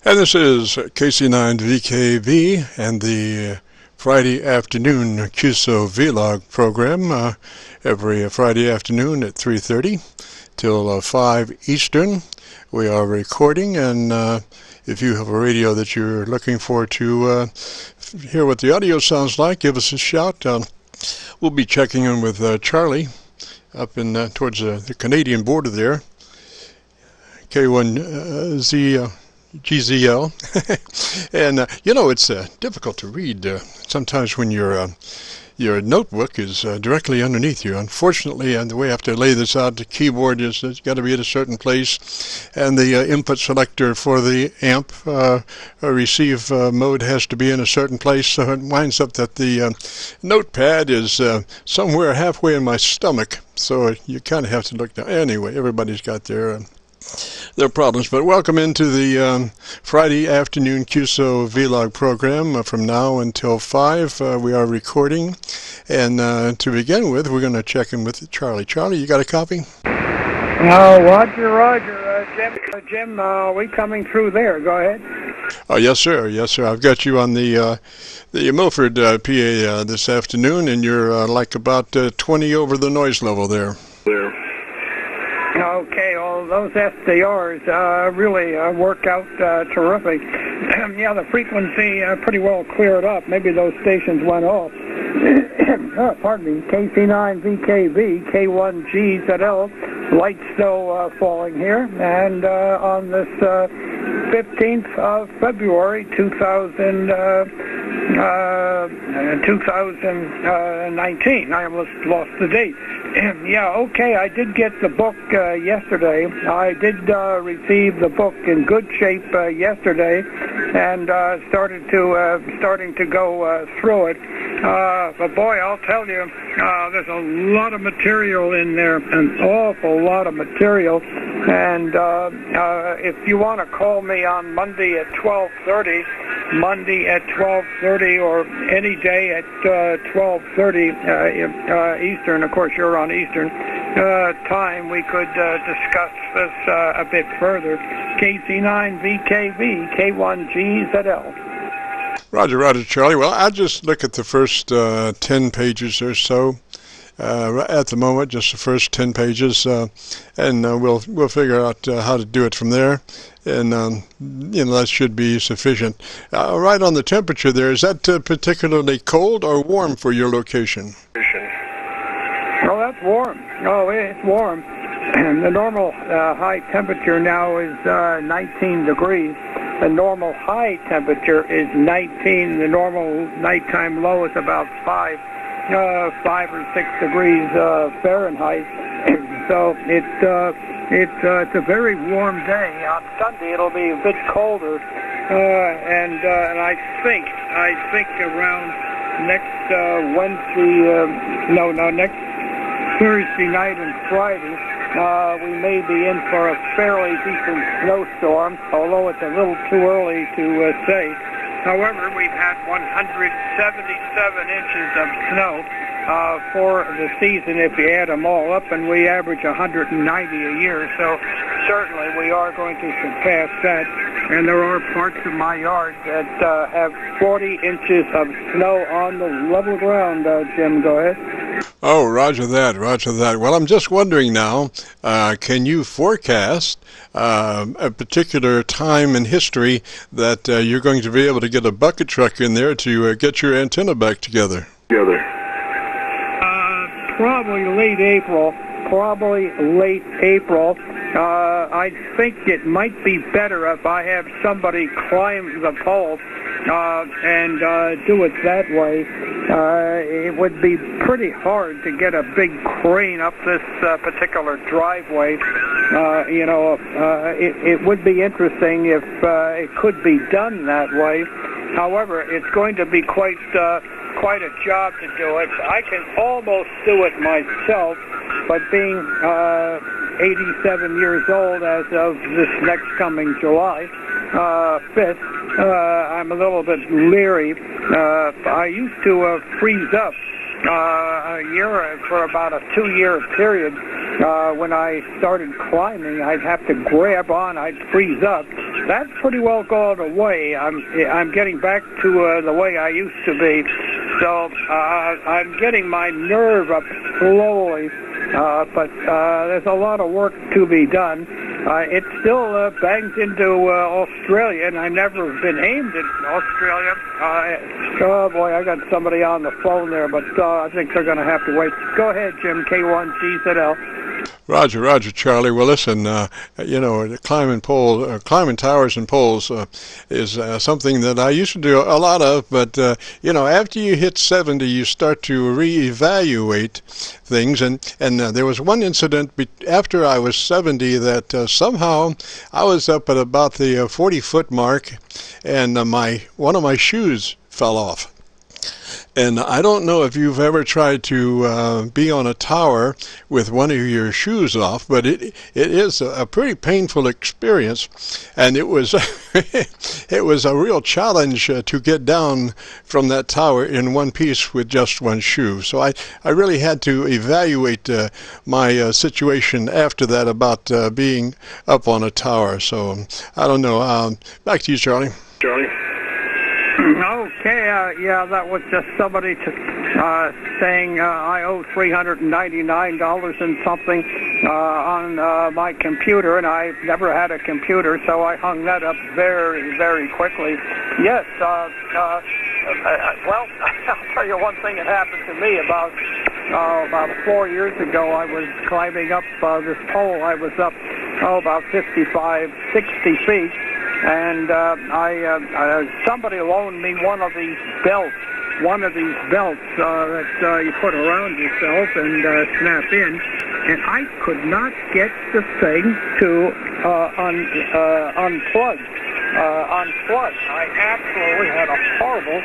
And this is KC9VKV and the Friday afternoon Qso-Vlog program every Friday afternoon at 3:30 till 5 Eastern. We are recording, and if you have a radio that you're looking for to hear what the audio sounds like, give us a shout. We'll be checking in with Charlie up in towards the Canadian border there. K1Z GZL. And it's difficult to read sometimes when your notebook is directly underneath you. Unfortunately, and the way I have to lay this out, the keyboard is it's got to be at a certain place, and the input selector for the amp receive mode has to be in a certain place, so it winds up that the notepad is somewhere halfway in my stomach, so you kind of have to look down. Anyway, everybody's got their problems, but welcome into the Friday afternoon Qso-Vlog program from now until 5. We are recording, and to begin with, we're going to check in with Charlie. Charlie, you got a copy? Roger. Jim, we coming through there? Go ahead. Oh, yes, sir. I've got you on the Milford PA this afternoon, and you're like about 20 over the noise level there. Okay, well, those SDRs really work out terrific. Yeah, the frequency pretty well cleared up. Maybe those stations went off. Pardon me, KC9VKV, K1GZL, light still falling here. And on this 15th of February, 2019, I almost lost the date. Yeah, okay, I did get the book yesterday. I did receive the book in good shape yesterday, and starting to go through it. But boy, I'll tell you, there's a lot of material in there, an awful lot of material. And if you want to call me on Monday at 12:30, or any day at 12:30 Eastern, of course you're on Eastern time, we could discuss this a bit further. KC9VKV, K1GZL. Roger, Charlie. Well, I'll just look at the first 10 pages or so. At the moment, just the first 10 pages, and we'll figure out how to do it from there, and that should be sufficient. Right on the temperature there, is that particularly cold or warm for your location? Oh, that's warm. Oh, it's warm. The normal high temperature now is 19 degrees. The normal high temperature is 19. The normal nighttime low is about 5 or 6 degrees Fahrenheit. So it's a very warm day. On Sunday it'll be a bit colder, and I think around next next Thursday night and Friday we may be in for a fairly decent snowstorm, although it's a little too early to say. However, we've had 177 inches of snow for the season if you add them all up, and we average 190 a year, so certainly we are going to surpass that. And there are parts of my yard that have 40 inches of snow on the level ground. Jim, go ahead. Oh, roger that. Well, I'm just wondering now, can you forecast a particular time in history that you're going to be able to get a bucket truck in there to get your antenna back together? Probably late April. I think it might be better if I have somebody climb the pole and do it that way. It would be pretty hard to get a big crane up this particular driveway. It would be interesting if it could be done that way. However, it's going to be quite a job to do it. I can almost do it myself, but being 87 years old as of this next coming July 5th, I'm a little bit leery. I used to freeze up for about a 2-year period. When I started climbing, I'd have to grab on, I'd freeze up, that's pretty well gone away. I'm getting back to the way I used to be. So I'm getting my nerve up slowly, but there's a lot of work to be done. It still bangs into Australia, and I've never been aimed at Australia. Oh boy, I got somebody on the phone there, but I think they're going to have to wait. Go ahead, Jim, K1GZL. Roger, Charlie. Well, listen, climbing towers and poles is something that I used to do a lot of, but, after you hit 70, you start to reevaluate things, and there was one incident after I was 70 that somehow I was up at about the 40-foot mark, and one of my shoes fell off. And I don't know if you've ever tried to be on a tower with one of your shoes off, but it is a pretty painful experience, and it was it was a real challenge to get down from that tower in one piece with just one shoe. So I really had to evaluate my situation after that about being up on a tower. So I don't know. Back to you, Charlie. Okay, yeah, that was just somebody saying I owe $399 and something on my computer, and I've never had a computer, so I hung that up very, very quickly. Yes, well, I'll tell you one thing that happened to me about 4 years ago. I was climbing up this pole. I was up, about 55, 60 feet. And somebody loaned me one of these belts that you put around yourself and snap in, and I could not get the thing to unplug. I absolutely had a horrible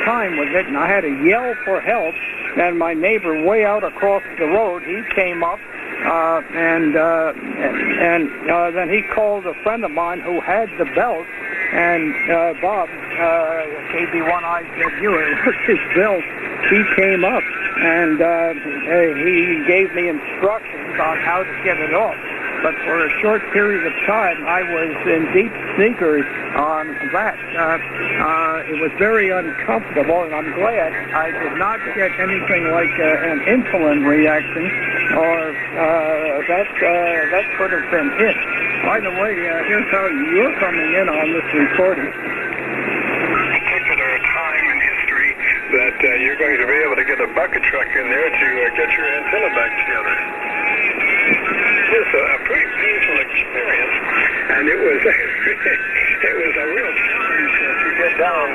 time with it, and I had to yell for help. And my neighbor way out across the road, he came up. And then he called a friend of mine who had the belt, and Bob, KB1IZU, it was his belt. He came up, and he gave me instructions on how to get it off. But for a short period of time, I was in deep sneakers on that. It was very uncomfortable, and I'm glad I did not get anything like an insulin reaction, or that could have been it. By the way, here's how you're coming in on this recording. Particular time in history that you're going to be able to get a bucket truck in there to get your antenna back together. It was a pretty painful experience, and it was a real challenge to get down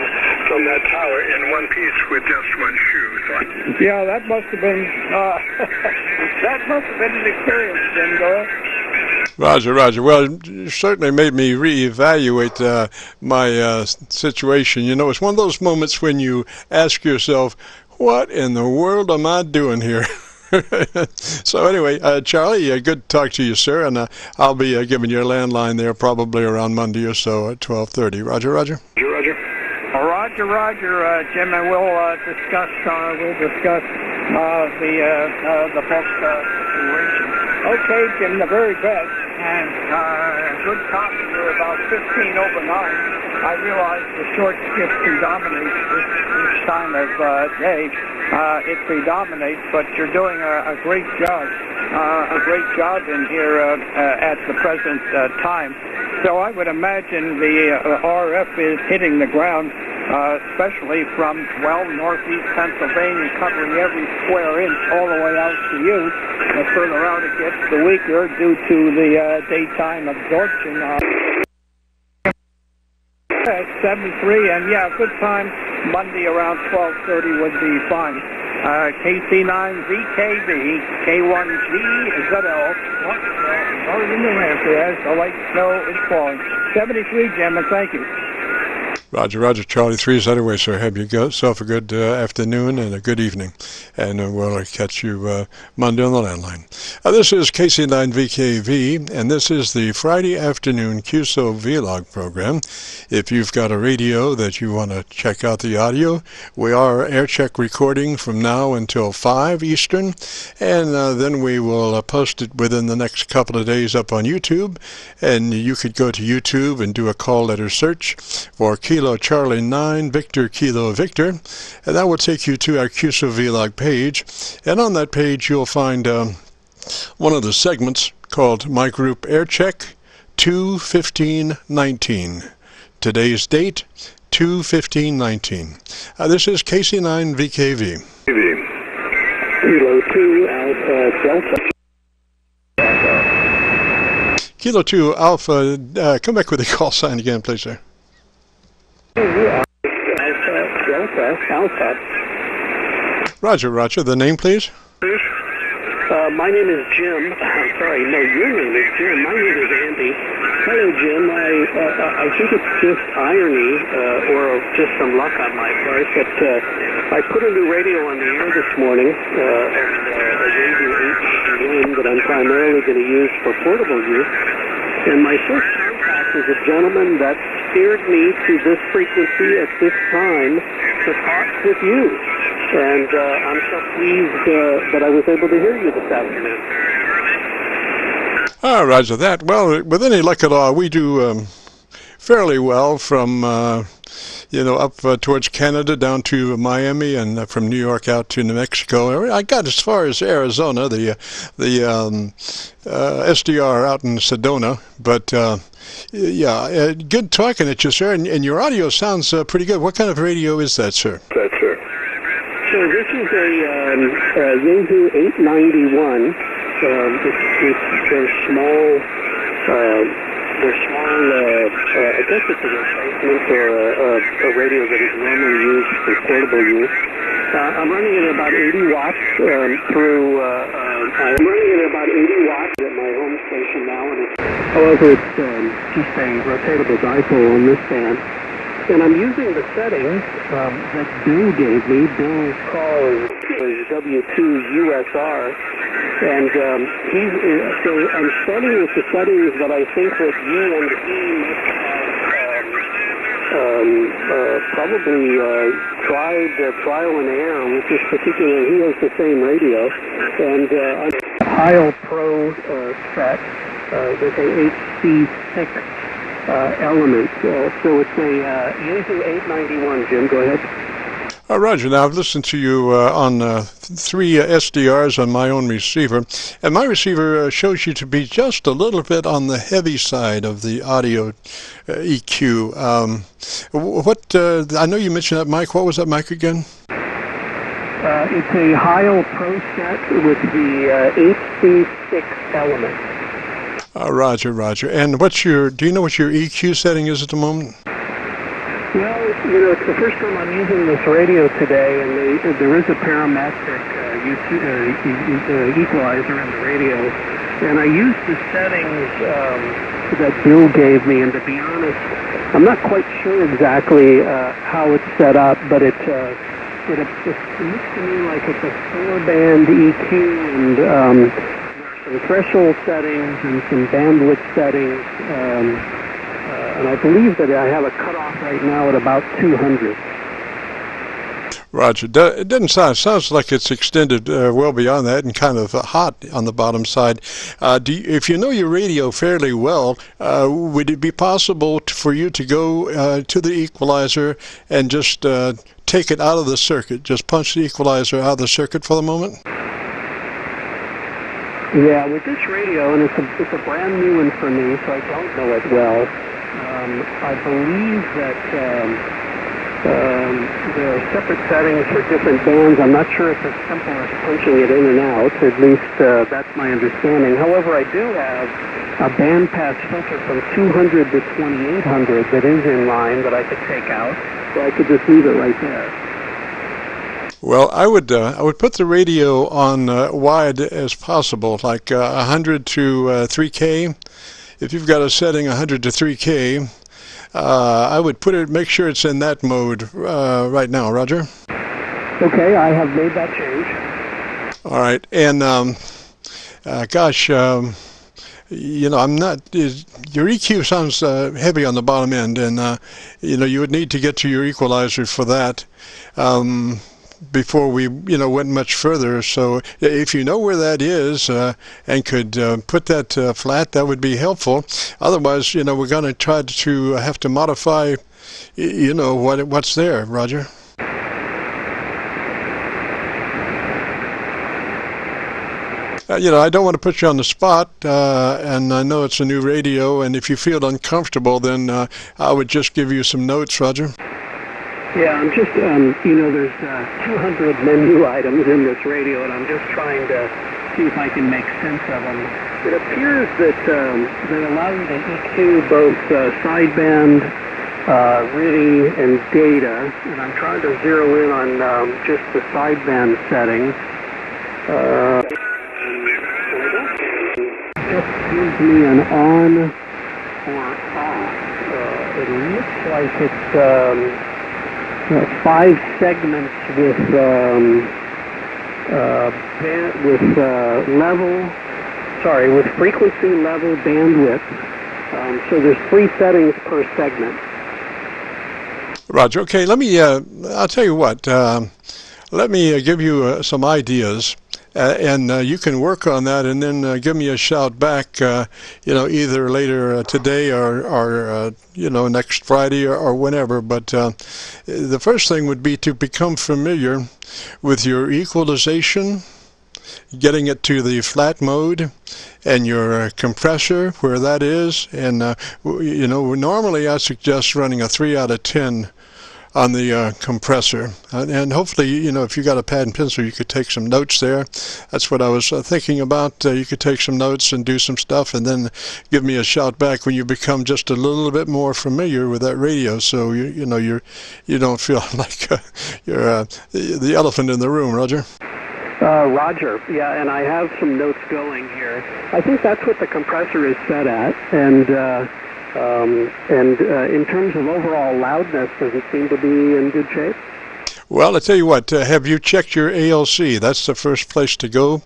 from that tower in one piece with just one shoe. So yeah, that must have been an experience, Jim. Go ahead. Roger. Well, it certainly made me reevaluate my situation. It's one of those moments when you ask yourself, what in the world am I doing here? So anyway, Charlie, good to talk to you, sir, and I'll be giving you a landline there probably around Monday or so at 12:30. Roger. Roger, Jim, and we'll discuss the book situation. Okay, Jim, the very best, and good talking to you about 15 over 9. I realize the short shift predominates this time of day. It predominates, but you're doing a great job. In here at the present time. So I would imagine the RF is hitting the ground, especially from, northeast Pennsylvania, covering every square inch all the way out to you. The further out it gets, the weaker due to the daytime absorption. 73, and good time. Monday around 12:30 would be fine. KC9VKV, K1GZL, Northern New Hampshire, as the light snow is falling. 73, Jim, and thank you. Roger, Roger, Charlie 3 is that away, sir. Have yourself a good afternoon and a good evening. And we'll catch you Monday on the landline. This is KC9VKV, and this is the Friday afternoon Qso-Vlog program. If you've got a radio that you want to check out the audio, we are Aircheck recording from now until 5 Eastern, and then we will post it within the next couple of days up on YouTube. And you could go to YouTube and do a call letter search for Kilo Charlie 9 Victor Kilo Victor, and that will take you to our Qso-Vlog page. And on that page you'll find one of the segments called My Group Aircheck 2/15/19. Today's date 2/15/19. This is KC9VKV. Kilo 2 Alpha Delta. Kilo 2 Alpha, come back with the call sign again, please, sir. Alpha. Roger, Roger. The name, please? My name is Jim. I'm sorry, no, your name is Jim. My name is Andy. Hello, Jim. I think it's just irony or just some luck on my part, but I put a new radio on the air this morning, a radio 8 that I'm primarily going to use for portable use. And my first contact is a gentleman that steered me to this frequency at this time to talk with you. And I'm so pleased that I was able to hear you this afternoon. Roger that. Well, with any luck at all, we do fairly well from up towards Canada down to Miami, and from New York out to New Mexico. I got as far as Arizona, the SDR out in Sedona. But good talking at you, sir. And your audio sounds pretty good. What kind of radio is that, sir? So this is a Yahoo 891. They're small. I guess it's a replacement or a radio that is normally used for portable use. I'm running at about 80 watts I'm running at about 80 watts at my home station now, and however, it's just a rotatable dipole on this band. And I'm using the settings that Bill gave me. Bill's call is W2USR. And so I'm starting with the settings that I think that you and he must have probably tried trial and error with this particular. He has the same radio. And Heil Pro set with a HC6 element. So it's a Yahoo 891, Jim. Go ahead. Roger. Now, I've listened to you on 3 SDRs on my own receiver, and my receiver shows you to be just a little bit on the heavy side of the audio EQ. I know you mentioned that mic. What was that mic again? It's a Heil Pro set with the HC6 element. Roger, Roger. And do you know what your EQ setting is at the moment? Well, it's the first time I'm using this radio today, and there is a parametric equalizer in the radio. And I used the settings that Bill gave me, and to be honest, I'm not quite sure exactly how it's set up, but it looks to me like it's a 4-band EQ, and some threshold settings and some bandwidth settings, and I believe that I have a cutoff right now at about 200. Roger. It doesn't sounds like it's extended well beyond that and kind of hot on the bottom side. If you know your radio fairly well, would it be possible for you to go to the equalizer and just take it out of the circuit, just punch the equalizer out of the circuit for the moment? Yeah, with this radio, and it's a brand new one for me, so I don't know it well. I believe that there are separate settings for different bands. I'm not sure it's as simple as punching it in and out. At least that's my understanding. However, I do have a band pass filter from 200 to 2800 that is in line that I could take out, so I could just leave it right there. Well, I would put the radio on wide as possible, like 100 to 3K. If you've got a setting 100 to 3K, I would make sure it's in that mode right now, Roger. Okay, I have made that change. All right, and gosh, you know, your EQ sounds heavy on the bottom end, and you know, you would need to get to your equalizer for that before we, you know, went much further. So if you know where that is and could put that flat, that would be helpful. Otherwise, you know, we're going to try to have to modify, you know, what's there, Roger. You know, I don't want to put you on the spot, and I know it's a new radio, and if you feel uncomfortable, then I would just give you some notes, Roger. Yeah, I'm just, you know, there's 200 menu items in this radio, and I'm just trying to see if I can make sense of them. It appears that they allow you to EQ both sideband, RIDI, and data, and I'm trying to zero in on just the sideband setting. Just gives me an on or off. It looks like it's 5 segments with with frequency, level, bandwidth. So there's 3 settings per segment. Roger. Okay, let me. I'll tell you what. Let me give you some ideas. And you can work on that, and then give me a shout back, you know, either later today or you know, next Friday or whenever. But the first thing would be to become familiar with your equalization, getting it to the flat mode, and your compressor, where that is. And, you know, normally I suggest running a 3 out of 10 on the compressor, and hopefully, you know, if you got a pad and pencil, you could take some notes there. That's what I was thinking about. You could take some notes and do some stuff, and then give me a shout back when you become just a little bit more familiar with that radio, so you know, you don't feel like you're the elephant in the room, Roger. Roger, yeah, and I have some notes going here. I think that's what the compressor is set at, and in terms of overall loudness, does it seem to be in good shape? Well, I tell you what, have you checked your ALC? That's the first place to go.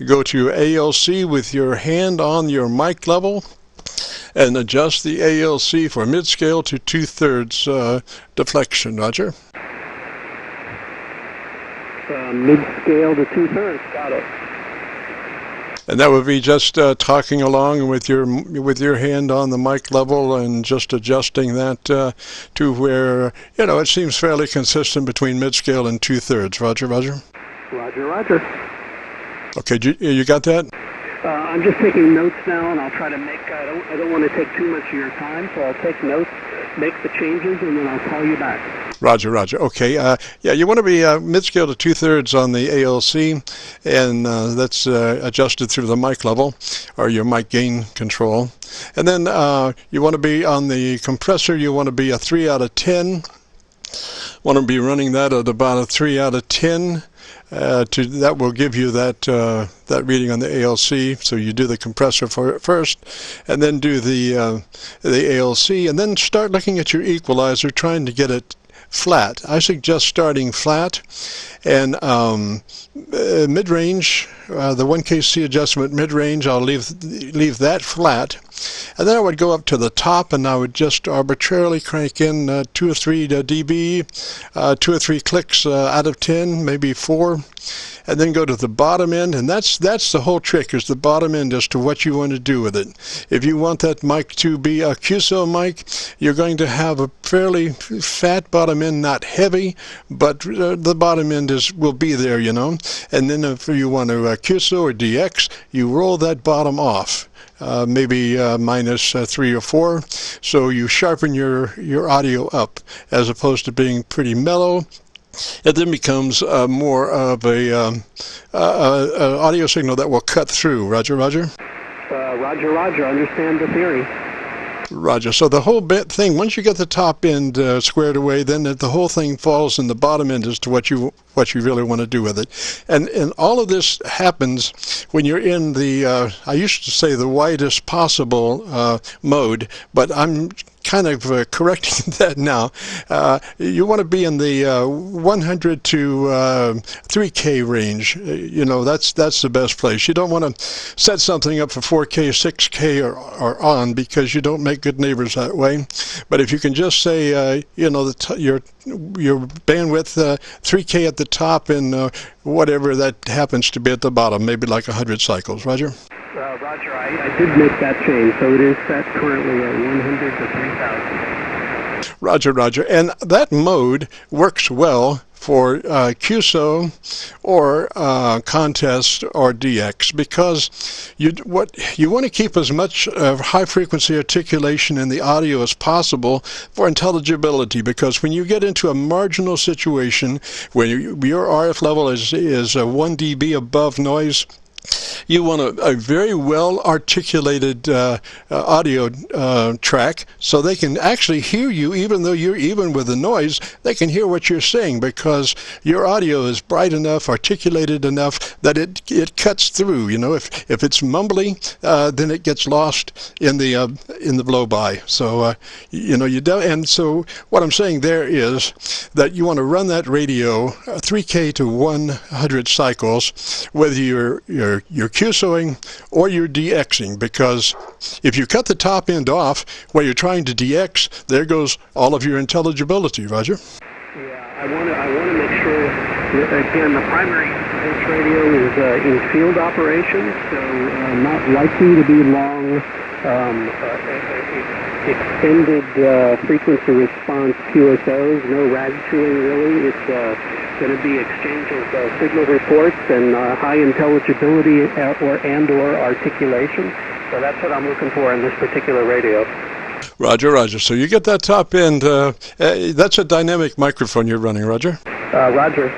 Go to your ALC with your hand on your mic level and adjust the ALC for mid-scale to 2/3 deflection, Roger. Mid-scale to 2/3, got it. And that would be just talking along with your hand on the mic level and just adjusting that to where, you know, it seems fairly consistent between mid-scale and 2/3. Roger, Roger. Roger, Roger. Okay, you got that? I'm just taking notes now, and I'll try to make. I don't want to take too much of your time, so I'll take notes, make the changes, and then I'll call you back. Roger, Roger. Okay. Yeah, you want to be mid-scale to 2/3 on the ALC, and that's adjusted through the mic level or your mic gain control. And then you want to be on the compressor. You want to be a 3 out of 10. Want to be running that at about a 3 out of 10. That will give you that reading on the ALC. So you do the compressor first, and then do the ALC, and then start looking at your equalizer, trying to get it flat. I suggest starting flat, and mid-range, the 1 KC adjustment mid-range, I'll leave that flat, and then I would go up to the top, and I would just arbitrarily crank in 2 or 3 dB, 2 or 3 clicks out of 10, maybe 4, and then go to the bottom end, and that's the whole trick, is the bottom end as to what you want to do with it. If you want that mic to be a Qso mic, you're going to have a fairly fat bottom end, not heavy, but the bottom end will be there, you know. And then if you want to Qso or DX, you roll that bottom off. Maybe minus 3 or 4, so you sharpen your audio up as opposed to being pretty mellow. It then becomes more of a audio signal that will cut through. Roger, Roger? Roger, Roger. Understand the theory. Roger. So the whole thing, once you get the top end squared away, then the whole thing falls in the bottom end as to what you what you really want to do with it. And all of this happens when you're in the, I used to say the widest possible mode, but I'm kind of correcting that now. You want to be in the 100 to 3K range. You know, that's the best place. You don't want to set something up for 4K, 6K or on, because you don't make good neighbors that way. But if you can just say, you know, your bandwidth 3K at the top and whatever that happens to be at the bottom, maybe like 100 cycles. Roger? Roger, I did make that change, so it is set currently at 100 to 3000. Roger, roger. And that mode works well for QSO or contest or DX, because you want to keep as much high frequency articulation in the audio as possible for intelligibility, because when you get into a marginal situation when your RF level is 1 dB above noise, you want a very well articulated audio track, so they can actually hear you even though you're even with the noise. They can hear what you're saying because your audio is bright enough, articulated enough that it cuts through. You know, if it's mumbly, then it gets lost in the blow by. So you know, you don't. And so what I'm saying there is that you want to run that radio 3K to 100 cycles, whether you're QSOing or you're DXing, because if you cut the top end off while you're trying to DX, there goes all of your intelligibility. Roger? Yeah, I want to make sure that, again, the primary this radio is in field operations, so not likely to be long extended frequency response QSOs, no rad chewing really. It's going to be exchange of signal reports and high intelligibility or articulation. So that's what I'm looking for in this particular radio. Roger, roger. So you get that top end. That's a dynamic microphone you're running, Roger? Roger.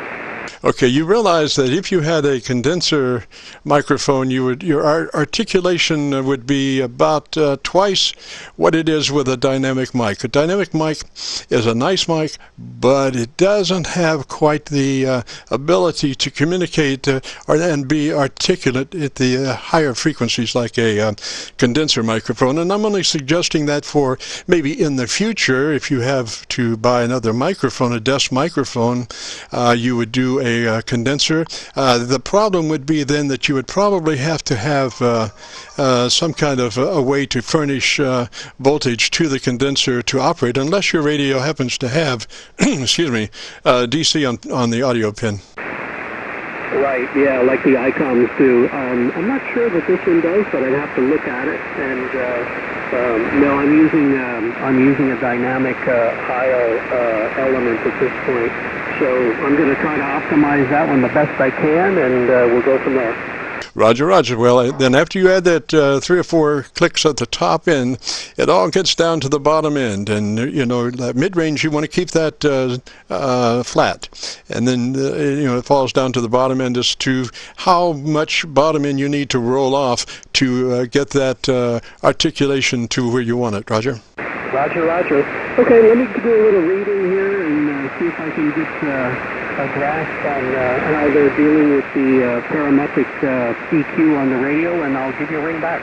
Okay, you realize that if you had a condenser microphone, your articulation would be about twice what it is with a dynamic mic. A dynamic mic is a nice mic, but it doesn't have quite the ability to communicate and be articulate at the higher frequencies like a condenser microphone. And I'm only suggesting that for maybe in the future, if you have to buy another microphone, a desk microphone, you would do a condenser. The problem would be then that you would probably have to have some kind of a way to furnish voltage to the condenser to operate, unless your radio happens to have, excuse me, DC on the audio pin. Right, yeah, like the ICOMs do. I'm not sure that this one does, but I'd have to look at it. And no, I'm using a dynamic IO element at this point. So I'm going to try to optimize that one the best I can, and we'll go from there. Roger, roger. Well, then after you add that 3 or 4 clicks at the top end, it all gets down to the bottom end. And, you know, that mid-range, you want to keep that flat. And then, you know, it falls down to the bottom end as to how much bottom end you need to roll off to get that articulation to where you want it. Roger? Roger, roger. Okay, let me do a little reading here and see if I can get a grasp on how they're dealing with the parametric EQ on the radio, and I'll give you a ring back.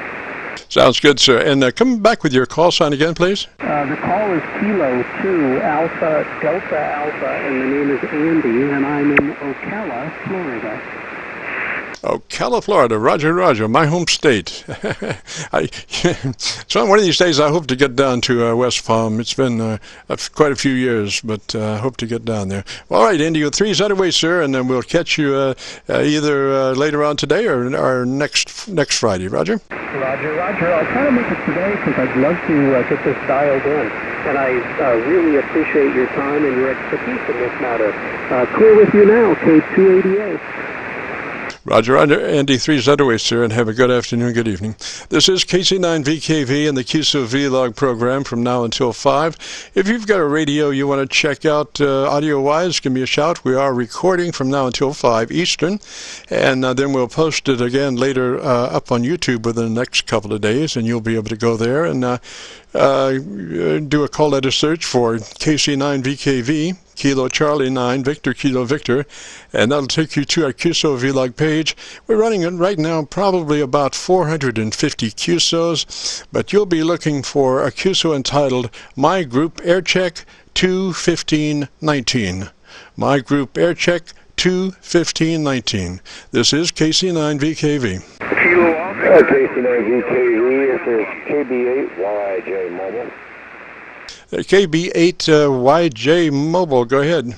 Sounds good, sir. And come back with your call sign again, please. The call is Kilo 2 Alpha Delta Alpha, and the name is Andy, and I'm in Ocala, Florida. Ocala, Florida. Roger, roger. My home state. So one of these days I hope to get down to West Palm. It's been quite a few years, but I hope to get down there. All right, Andy, your 3's underway, sir, and then we'll catch you either later on today or next Friday. Roger? Roger, roger. I'll try to make it today because I'd love to get this dialed in. And I really appreciate your time and your expertise in this matter. Clear with you now, K288. Roger, Andy 3's underway, sir, and have a good afternoon, good evening. This is KC9VKV and the Qso-Vlog program from now until 5. If you've got a radio you want to check out audio-wise, give me a shout. We are recording from now until 5 Eastern, and then we'll post it again later up on YouTube within the next couple of days, and you'll be able to go there and do a call letter search for KC9VKV, Kilo Charlie 9, Victor Kilo Victor, and that'll take you to our Qso-Vlog page. We're running it right now probably about 450 Qsos, but you'll be looking for a Qso entitled My Group Aircheck 21519. My Group Aircheck 21519. This is KC9VKV. KC9VKV, this is KB8YJ Mobile. KB8YJ Mobile, go ahead.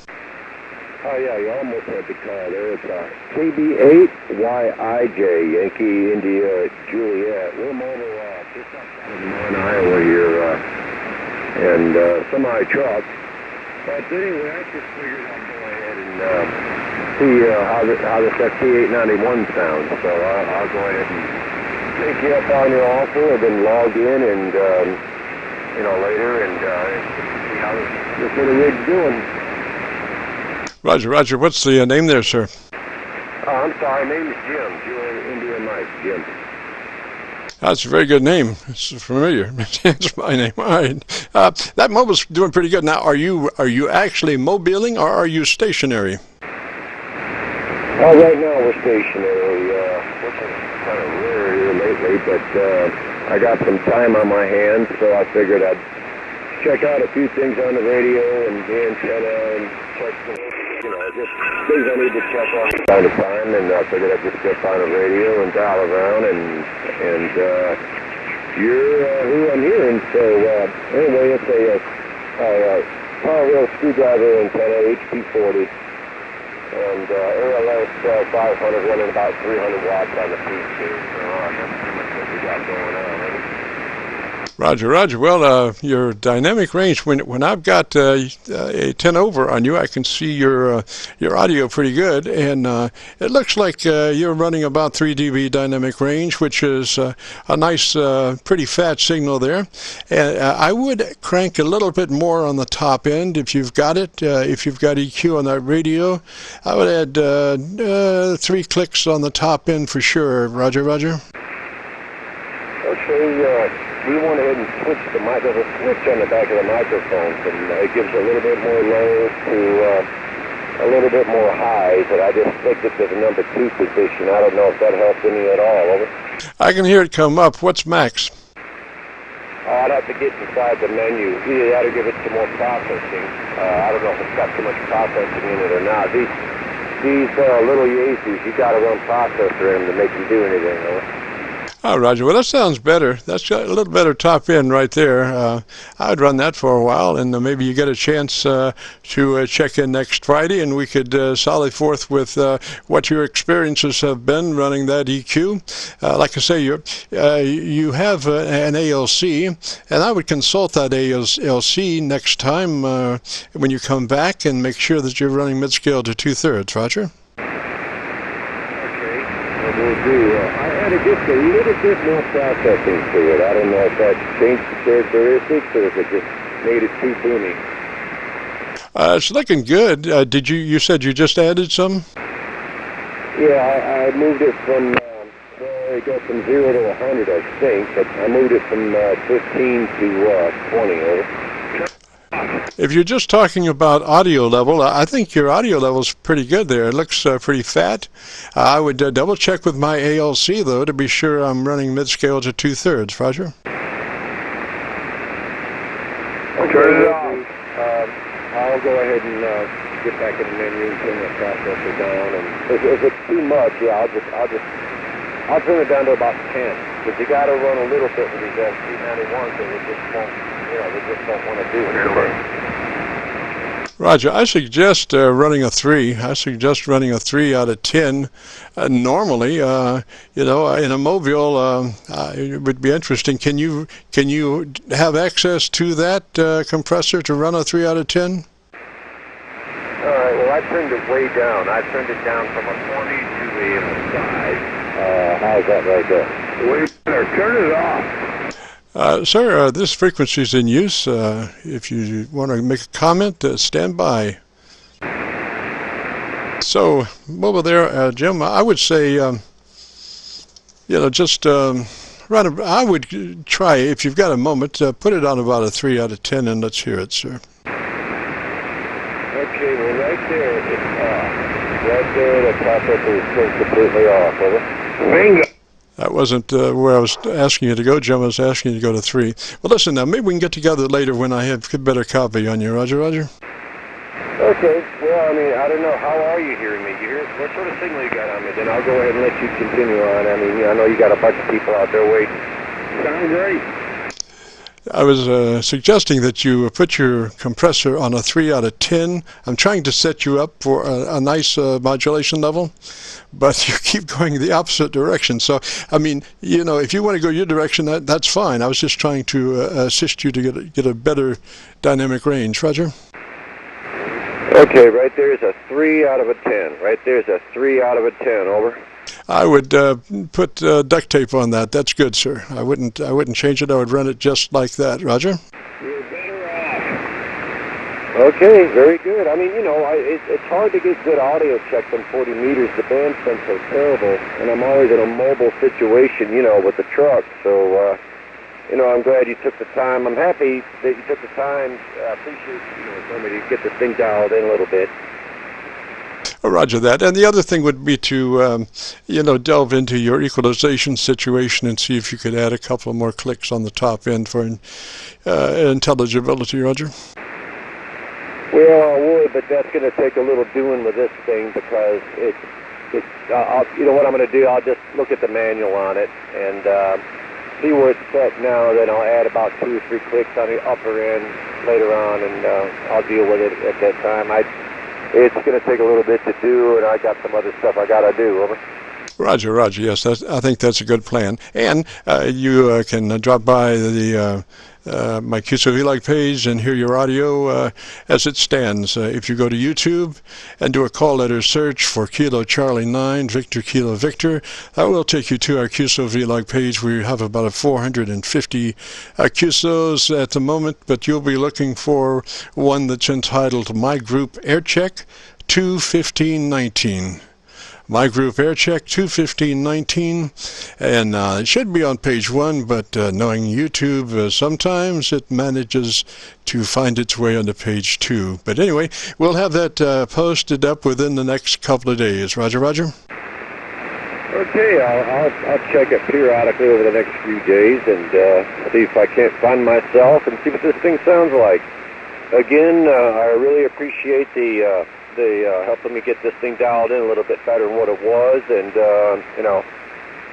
Oh yeah, you almost had the call there. It's KB8YIJ, Yankee India Juliet. We're mobile just outside of Des Moines, Iowa here, and semi-truck. But anyway, I just figured I'd go ahead and see how this FT891 sounds. So I'll go ahead and take you up on your offer, and then log in and later and see how this little rig's doing. Roger. What's the name there, sir? I'm sorry, name is Jim. India Mike, Jim. That's a very good name. It's familiar. It's my name. All right. That mobile's doing pretty good. Now, are you actually mobiling or are you stationary? Well, right now we're stationary, which is kind of rare here lately, but I got some time on my hands, so I figured I'd check out a few things on the radio and the antenna and check some, just things I need to check on from time to time, and I figured I'd just get on the radio and dial around, and you're who I'm hearing. So anyway, it's a power rail screwdriver antenna, HP40, and ALS 500 running about 300 watts on the PC. So that's pretty much what we got going on, right? Roger. Well, your dynamic range, when I've got a 10 over on you, I can see your audio pretty good, and it looks like you're running about 3 dB dynamic range, which is a nice, pretty fat signal there. And I would crank a little bit more on the top end if you've got it. If you've got EQ on that radio, I would add 3 clicks on the top end for sure. Roger. Okay, we went ahead and switched there's a switch on the back of the microphone, and it gives a little bit more low to a little bit more high, but I just flicked it to the number 2 position. I don't know if that helps any at all. Over. I can hear it come up. What's max? I'd have to get inside the menu. Either that or give it some more processing. I don't know if it's got too much processing in it or not. These little Yeezys, you got to run processor in them to make them do anything, though. Oh, Roger. Well, that sounds better. That's got a little better top end right there. I'd run that for a while, and maybe you get a chance to check in next Friday, and we could sally forth with what your experiences have been running that EQ. Like I say, you have an ALC, and I would consult that ALC next time when you come back and make sure that you're running mid-scale to 2/3. Roger? Will do. I added just a little bit more processing to it. I don't know if that changed the characteristics or if it just made it too boomy. It's looking good. You said you just added some? Yeah, I moved it from, it got from 0 to 100, I think, but I moved it from 15 to 20 over. If you're just talking about audio level, I think your audio level's pretty good there. It looks pretty fat. I would double check with my ALC, though, to be sure I'm running mid-scale to 2/3. Roger? Okay, I'll go ahead and get back in the menu and turn the processor down. And if it's too much, yeah, I'll turn it down to about 10. Because you got to run a little bit with these FT91s, and they just don't want to do anything. Roger, I suggest running a 3. I suggest running a 3 out of 10. Normally, in a mobile, it would be interesting. Can you have access to that compressor to run a 3 out of 10? All right. Well, I turned it way down. I turned it down from a 20 to a 5. How's that right there? Way better. Turn it off. Sir, this frequency is in use. If you want to make a comment, stand by. So, over there, Jim, I would say, just I would try, if you've got a moment, put it on about a 3 out of 10, and let's hear it, sir. Okay, well, right there, it's off. Right there, the top up is completely off, over. Bingo! That wasn't where I was asking you to go, Jim. I was asking you to go to 3. Well, listen, now, maybe we can get together later when I have a better copy on you, Roger. Okay, well, I mean, I don't know. How are you hearing me? What sort of signal you got on me? Then I'll go ahead and let you continue on. I mean, I know you got a bunch of people out there waiting. Sounds great. I was suggesting that you put your compressor on a 3 out of 10. I'm trying to set you up for a nice modulation level, but you keep going the opposite direction. So, I mean, you know, if you want to go your direction, that's fine. I was just trying to assist you to get a better dynamic range. Roger? Okay, right there's a 3 out of a 10. Right there's a 3 out of a 10. Over. I would put duct tape on that. That's good, sir. I wouldn't change it. I would run it just like that. Roger? You're better off. Okay, very good. I mean, you know, it's hard to get good audio check from 40 meters. The band's been so terrible, and I'm always in a mobile situation, you know, with the truck. So, you know, I'm glad you took the time. I'm happy that you took the time. I appreciate, you know, for me to get this thing dialed in a little bit. Roger that. And the other thing would be to, you know, delve into your equalization situation and see if you could add a couple more clicks on the top end for intelligibility, Roger. Well, I would, but that's going to take a little doing with this thing because it's you know what I'm going to do? I'll just look at the manual on it and see where it's set now. Then I'll add about 2 or 3 clicks on the upper end later on, and I'll deal with it at that time. It's going to take a little bit to do, and I got some other stuff I got to do. Over. Roger. Yes, I think that's a good plan. And you can drop by the my Qso-Vlog page and hear your audio as it stands. If you go to YouTube and do a call letter search for Kilo Charlie 9 Victor Kilo Victor, that will take you to our Qso-Vlog page. We have about 450 Qsos at the moment, but you'll be looking for one that's entitled My Group Aircheck 21519. My Group Aircheck 21519, and it should be on page 1, but knowing YouTube, sometimes it manages to find its way onto page 2. But anyway, we'll have that posted up within the next couple of days. Roger? Okay, I'll check it periodically over the next few days and see if I can't find myself and see what this thing sounds like. Again, I really appreciate the helping me get this thing dialed in a little bit better than what it was, and you know,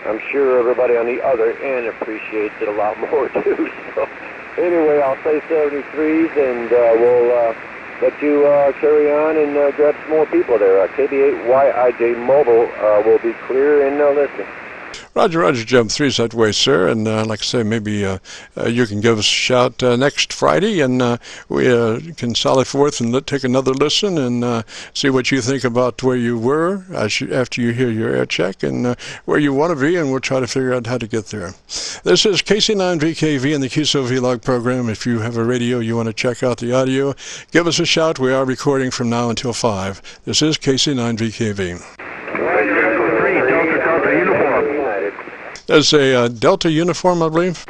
I'm sure everybody on the other end appreciates it a lot more too. So anyway, I'll say 73s, and we'll let you carry on and grab some more people there. KB8YIJ Mobile will be clear and listening. Roger, Jim. 3's that way, sir. And like I say, maybe you can give us a shout next Friday, and we can sally forth and take another listen and see what you think about where you were after you hear your air check and where you want to be, and we'll try to figure out how to get there. This is KC9VKV in the Qso-Vlog program. If you have a radio, you want to check out the audio, give us a shout. We are recording from now until 5. This is KC9VKV. There's a Delta uniform, I believe.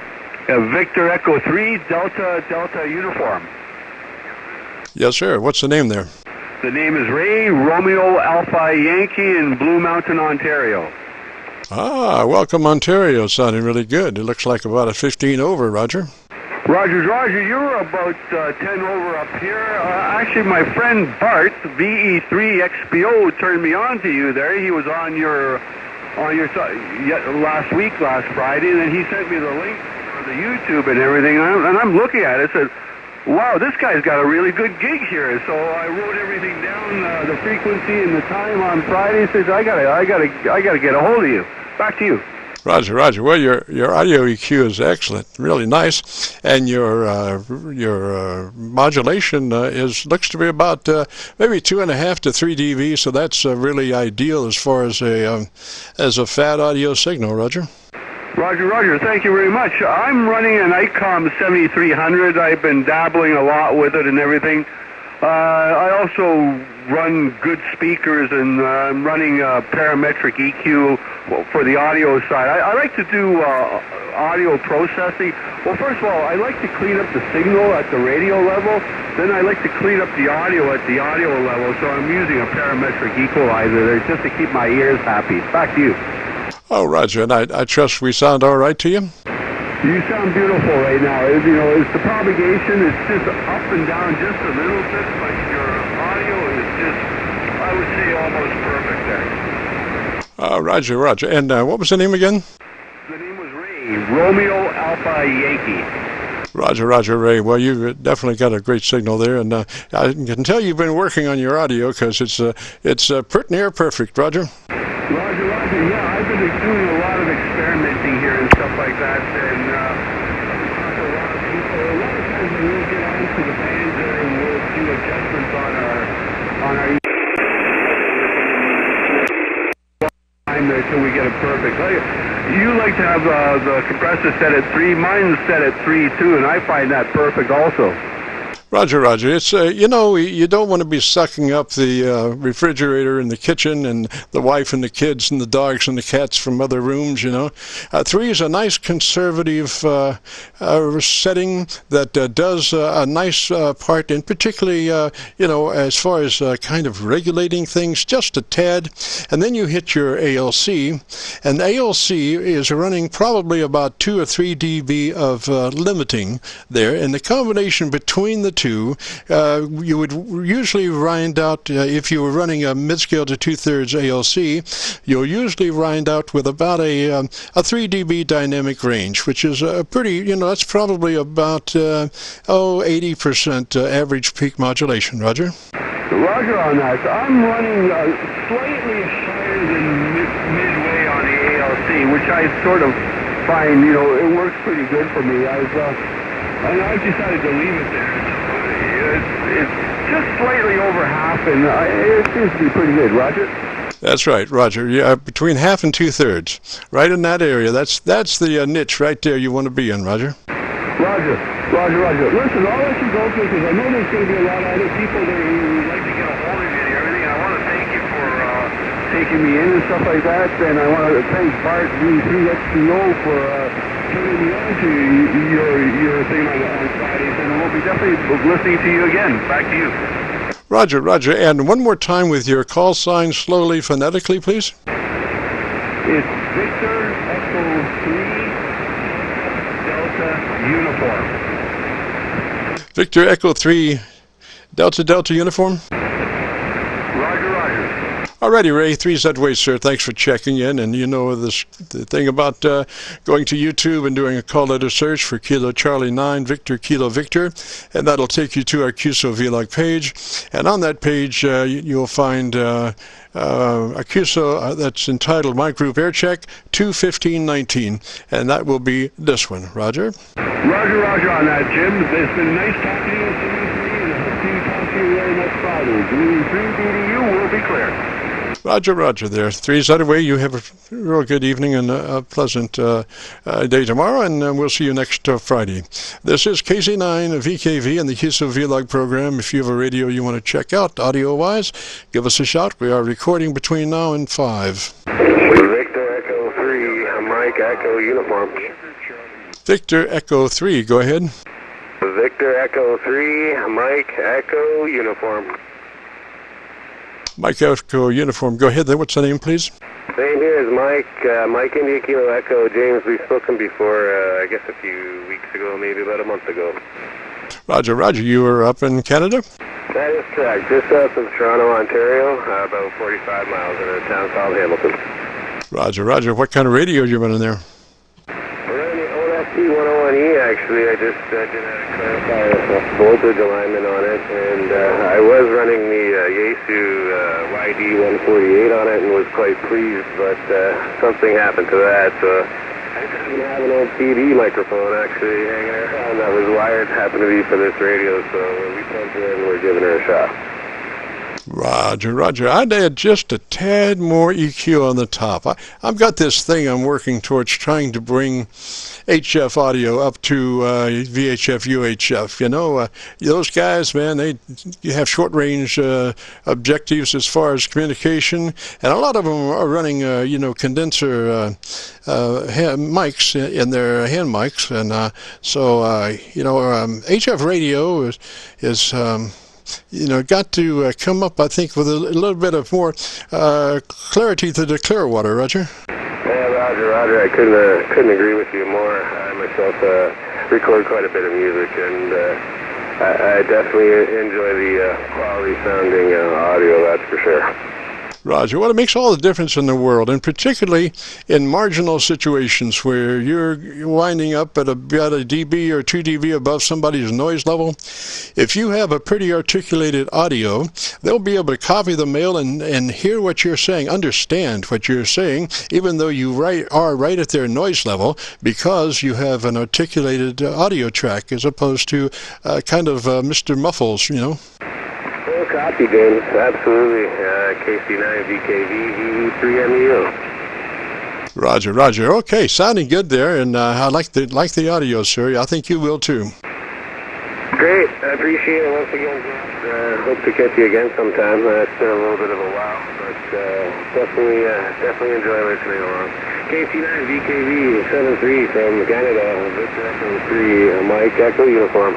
Victor Echo 3, Delta uniform. Yes, sir. What's the name there? The name is Ray Romeo Alpha Yankee in Blue Mountain, Ontario. Ah, welcome, Ontario. Sounding really good. It looks like about a 15 over, Roger. Roger, you're about 10 over up here. Actually, my friend Bart, VE3XPO, turned me on to you there. He was on your last Friday, and then he sent me the link for the YouTube and everything, and I'm looking at it. Said, "Wow, this guy's got a really good gig here." So I wrote everything down, the frequency and the time on Friday. Says, "I gotta get a hold of you." Back to you. Roger. Well, your audio EQ is excellent, really nice, and your modulation looks to be about maybe 2.5 to 3 dB. So that's really ideal as far as a fat audio signal. Roger. Thank you very much. I'm running an ICOM 7300. I've been dabbling a lot with it and everything. I also run good speakers, and I'm running parametric EQ for the audio side. I like to do audio processing. Well, first of all, I like to clean up the signal at the radio level. Then I like to clean up the audio at the audio level, so I'm using a parametric equalizer there just to keep my ears happy. Back to you. Oh, Roger, and I trust we sound all right to you? You sound beautiful right now. It's the propagation. It's just up and down just a little bit, but your audio is just, I would say, almost perfect there. Roger. And what was the name again? The name was Ray. Romeo Alpha Yankee. Roger, Ray. Well, you've definitely got a great signal there, and I can tell you've been working on your audio because it's pretty near perfect, Roger. Roger. Yeah, I've been doing a lot of experimenting here and stuff like that, and a lot of people. A lot of times we'll get onto the bands there and we'll do adjustments on our time there till we get it perfect. You like to have the compressor set at 3. Mine's set at 3 too, and I find that perfect also. Roger. It's you don't want to be sucking up the refrigerator in the kitchen and the wife and the kids and the dogs and the cats from other rooms. 3 is a nice conservative setting that does a nice part, and particularly as far as kind of regulating things just a tad. And then you hit your ALC, and ALC is running probably about 2 or 3 dB of limiting there, and the combination between the two, you would usually wind out, if you were running a mid-scale to 2/3 ALC, you'll usually wind out with about a 3 dB dynamic range, which is a pretty, that's probably about 80% average peak modulation. Roger? Roger on that. So I'm running slightly higher than midway on the ALC, which I sort of find, it works pretty good for me. I've decided to leave it there. It's just slightly over half, and it seems to be pretty good. Roger? That's right, Roger. Yeah, between half and 2/3, right in that area. That's the niche right there you want to be in, Roger. Roger. Listen, I'll let you go because I know there's going to be a lot of other people there who would like to get a hold of you and everything. I want to thank you for taking me in and stuff like that, and I want to thank Bart V3XPO for turning me on to your thing on Fridays, and we'll be definitely listening to you again. Back to you. Roger. And one more time with your call sign slowly, phonetically, please. It's Victor Echo 3 Delta Uniform. Victor Echo 3 Delta Uniform. Roger. Alrighty, Ray, 3Z-Way, sir. Thanks for checking in. And the thing about going to YouTube and doing a call letter search for Kilo Charlie 9 Victor Kilo Victor, and that'll take you to our Qso-Vlog page. And on that page, you'll find a Qso that's entitled My Group Aircheck 21519, and that will be this one. Roger? Roger on that, Jim. It's been nice talking to you, and I hope to talk to you next Friday. 3BDU will be clear. Roger there. 3Z-Way, you have a real good evening and a pleasant day tomorrow, and we'll see you next Friday. This is KC9VKV and the Qso-Vlog program. If you have a radio you want to check out audio-wise, give us a shout. We are recording between now and 5. Victor Echo 3, Mike Echo Uniform. Victor Echo 3, go ahead. Victor Echo 3, Mike Echo Uniform. Mike Echo Uniform. Go ahead there. What's the name, please? Name here is Mike. Mike India Kilo Echo. James, we've spoken before, I guess a few weeks ago, maybe about a month ago. Roger. You were up in Canada? That is correct. Just south of Toronto, Ontario, about 45 miles in a town called Hamilton. Roger. What kind of radio are you running there? We're running the OST 101E, actually. I just did a clarify voltage alignment on it, and I was running the Yaesu YD148 on it and was quite pleased, but something happened to that, so I just happen to have an old TV microphone actually hanging around that was wired, happened to be for this radio, so we plugged it in and we're giving her a shot. Roger, Roger. I'd add just a tad more EQ on the top. I've got this thing I'm working towards trying to bring HF audio up to VHF, UHF. You know, those guys, man, you have short-range objectives as far as communication, and a lot of them are running, condenser mics in their hand mics, and HF radio is got to come up, I think, with a little bit of more clarity to the Clearwater, Roger. Yeah, Roger. I couldn't agree with you more. I myself record quite a bit of music, and I definitely enjoy the quality sounding audio, that's for sure. Roger, well, it makes all the difference in the world, and particularly in marginal situations where you're winding up at about a dB or 2 dB above somebody's noise level. If you have a pretty articulated audio, they'll be able to copy the mail and hear what you're saying, understand what you're saying, even though you are right at their noise level, because you have an articulated audio track as opposed to kind of Mr. Muffles, you know. Full copy, James. Absolutely. KC9VKV, VV3MEO. Roger. Okay, sounding good there, and I like the audio, sir. I think you will too. Great. I appreciate it once again. Hope to catch you again sometime. It's been a little bit of a while, but definitely enjoy listening along. KC9VKV 73 from Canada. Victor Echo 3, Mike Echo Uniform.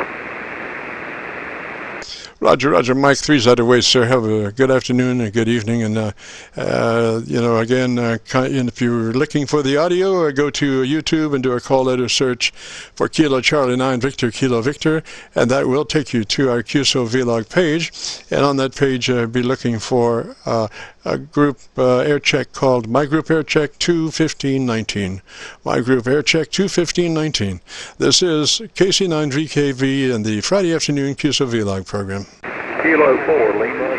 Roger. Mike 3's out of the way, sir. Have a good afternoon, a good evening, and again, if you're looking for the audio, go to YouTube and do a call letter search for Kilo Charlie 9 Victor Kilo Victor, and that will take you to our Qso-Vlog page. And on that page, be looking for a group Aircheck called My Group Aircheck 21519. My Group Aircheck 21519. This is KC9VKV and the Friday afternoon Qso-Vlog program. Kilo 4, Lima.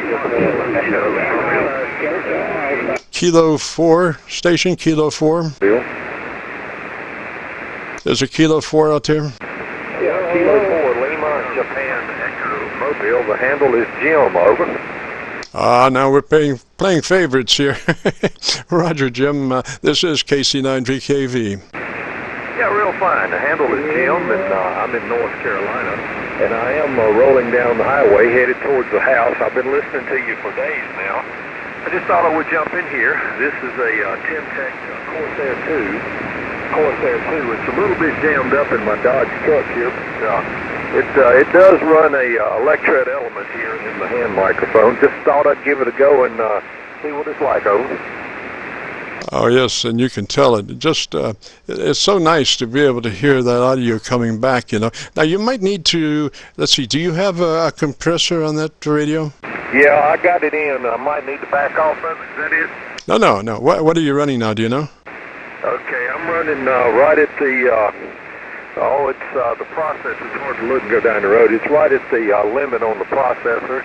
Kilo 4 station, Kilo 4. Bill. There's a Kilo 4 out there. Yeah, Kilo 4, Lima, Japan, Echo, Mobile. The handle is Jim, over. Now we're playing favorites here. Roger, Jim. This is KC9VKV. Yeah, real fine. The handle is Jim, and I'm in North Carolina, and I am rolling down the highway headed towards the house. I've been listening to you for days now. I just thought I would jump in here. This is a Timtech Corsair 2. It's a little bit jammed up in my Dodge truck here, but it does run a electret element here in the hand microphone. Just thought I'd give it a go and see what it's like, over. Oh, yes, and you can tell it. Just it's so nice to be able to hear that audio coming back, you know. Now, you might need to, let's see, do you have a compressor on that radio? Yeah, I got it in. I might need to back off of it. Is that it? No. What are you running now, do you know? Okay, I'm running right at the, the processor's hard to look and go down the road. It's right at the limit on the processor,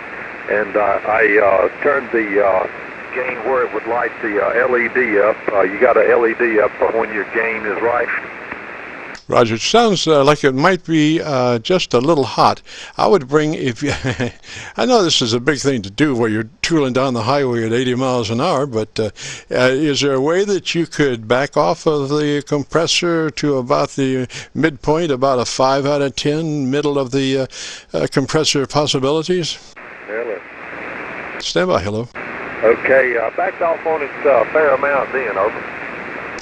and I turned the gain where it would light the LED up. You got a LED up for when your gain is right. Roger, it sounds like it might be just a little hot. I would bring, I know this is a big thing to do while you're tooling down the highway at 80 miles an hour, but is there a way that you could back off of the compressor to about the midpoint, about a 5 out of 10, middle of the compressor possibilities? Hello. Stand by, hello. Okay, backed off on it a fair amount then, over.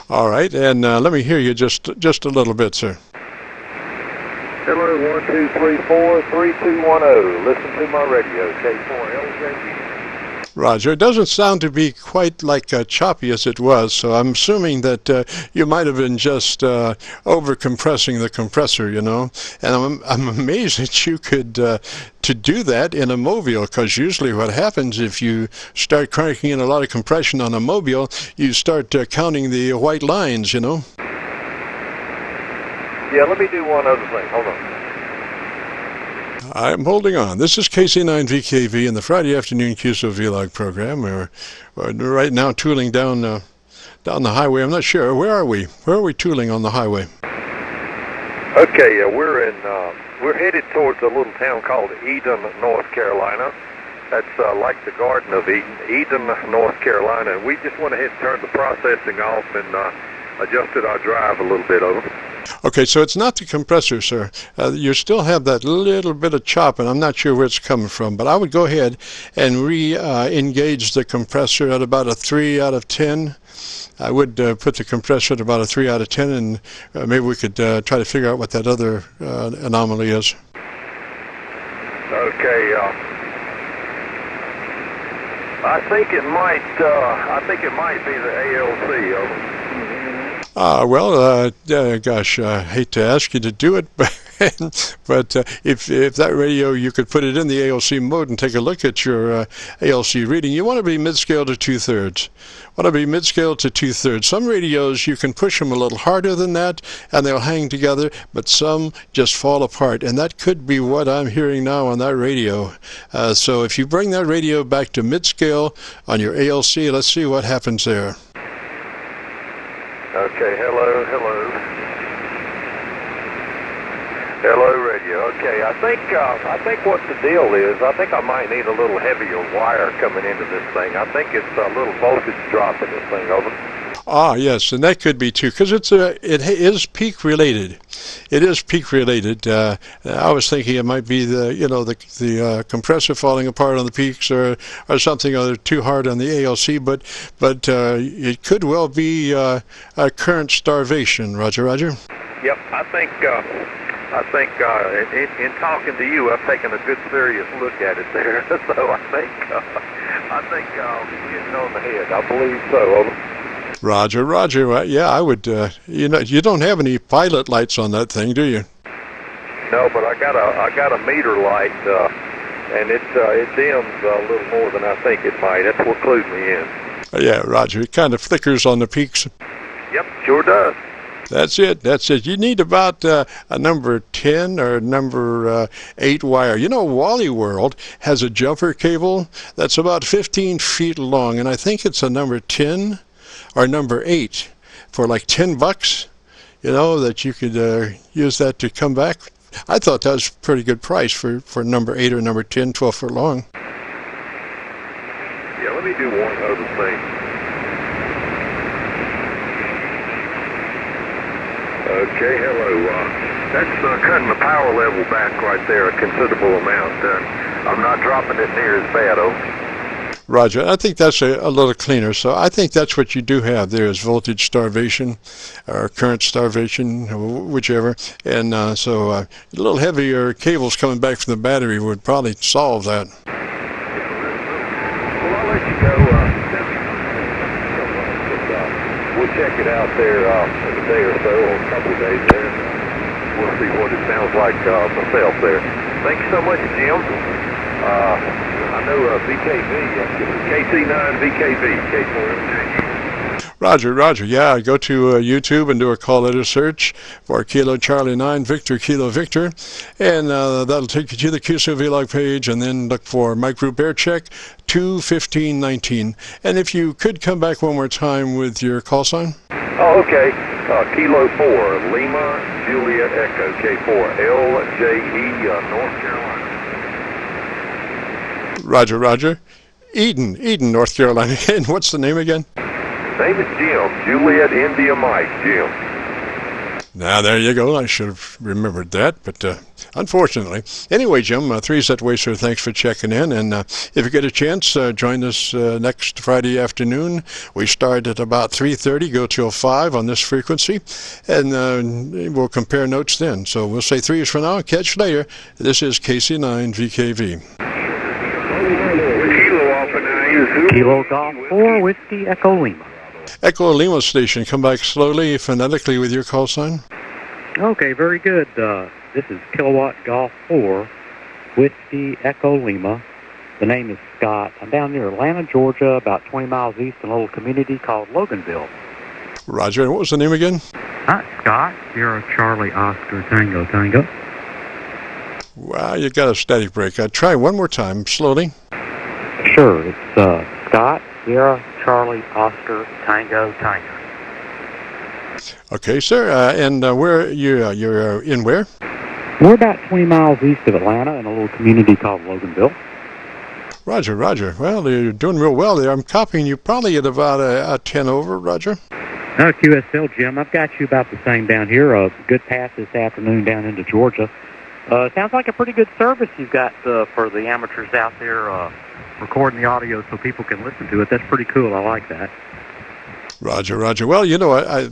All right, and let me hear you just a little bit, sir. Hello, 1-2-3-4-3210. Listen to my radio, K4LJU. Roger. It doesn't sound to be quite like choppy as it was, so I'm assuming that you might have been just over-compressing the compressor, you know. And I'm amazed that you could to do that in a mobile, because usually what happens if you start cranking in a lot of compression on a mobile, you start counting the white lines, you know. Yeah, let me do one other thing. Hold on. I'm holding on. This is KC9VKV in the Friday afternoon Qso-Vlog program. We're right now tooling down the highway. I'm not sure. Where are we? Where are we tooling on the highway? Okay, we're headed towards a little town called Eden, North Carolina, That's like the Garden of Eden, North Carolina. And we just went ahead and turned the processing off and adjusted our drive a little bit over. Okay, so it's not the compressor, sir. You still have that little bit of chop, and I'm not sure where it's coming from, but I would go ahead and re-engage the compressor at about a 3 out of 10. I would put the compressor at about a 3 out of 10, and maybe we could try to figure out what that other anomaly is. Okay, I think it might be the ALC. Gosh, I hate to ask you to do it, but if that radio, you could put it in the ALC mode and take a look at your ALC reading. You want to be mid-scale to 2/3. Want to be mid-scale to 2/3. Some radios, you can push them a little harder than that, and they'll hang together, but some just fall apart, and that could be what I'm hearing now on that radio. So if you bring that radio back to mid-scale on your ALC, let's see what happens there. Okay, hello radio. Okay, I think what the deal is, I think I might need a little heavier wire coming into this thing. I think it's a little voltage drop in this thing, over. Ah, yes, and that could be too, because it is peak related. It is peak related. I was thinking it might be the compressor falling apart on the peaks or something other too hard on the ALC, but it could well be a current starvation. Roger. Yep, I think in talking to you, I've taken a good serious look at it there. So I think I'll be getting on the head. I believe so. Over. Roger. Yeah, I would. You don't have any pilot lights on that thing, do you? No, but I got a meter light, and it dims a little more than I think it might. That's what clued me in. Yeah, Roger. It kind of flickers on the peaks. Yep, sure does. That's it. You need about a number 10 or number 8 wire. You know, Wally World has a jumper cable that's about 15 feet long, and I think it's a number 10 or number 8 for like $10, that you could use that to come back. I thought that was a pretty good price for number 8 or number 10, 12 foot long. Yeah, let me do one other thing. Okay, hello. That's cutting the power level back right there a considerable amount. I'm not dropping it near as bad, over. Roger. I think that's a little cleaner. So I think that's what you do have there is voltage starvation or current starvation, whichever. And so a little heavier cables coming back from the battery would probably solve that. Well, I'll let you go. We'll check it out there in a day or so, or a couple of days there. We'll see what it sounds like myself there. Thank you so much, Jim. I know VKV, KC9VKV, K4MJ. Roger. Yeah, go to YouTube and do a call letter search for Kilo Charlie 9 Victor Kilo Victor, and that'll take you to the Qso-Vlog page, and then look for my group Aircheck 21519. And if you could come back one more time with your call sign. Oh, okay. Kilo 4 Lima Juliet Echo K4 LJE North Carolina. Roger. Eden, North Carolina. And what's the name again? Name is Jim. Juliet India Mike, Jim. Now, there you go. I should have remembered that, but unfortunately. Anyway, Jim, three's that way, sir. Thanks for checking in. And if you get a chance, join us next Friday afternoon. We start at about 3:30, go till 5 on this frequency, and we'll compare notes then. So we'll say 3's for now. Catch you later. This is KC9VKV. Kilo Golf 4 Whiskey Echo Lima. Echo Lima station. Come back slowly, phonetically with your call sign. Okay, very good. This is Kilowatt Golf 4 Whiskey Echo Lima. The name is Scott. I'm down near Atlanta, Georgia, about 20 miles east in a little community called Loganville. Roger. And what was the name again? Scott, Sierra Charlie Oscar Tango. Wow, you got a static break. Try one more time, slowly. Sure, it's Scott, Sierra, Charlie, Oscar, Tango. Okay, sir. And where you're in where? We're about 20 miles east of Atlanta in a little community called Loganville. Roger, Roger. Well, you're doing real well there. I'm copying you probably at about a 10 over, Roger. No, QSL, Jim. I've got you about the same down here. A good pass this afternoon down into Georgia. Sounds like a pretty good service you've got for the amateurs out there recording the audio so people can listen to it. That's pretty cool. I like that. Roger, Roger. Well, you know, a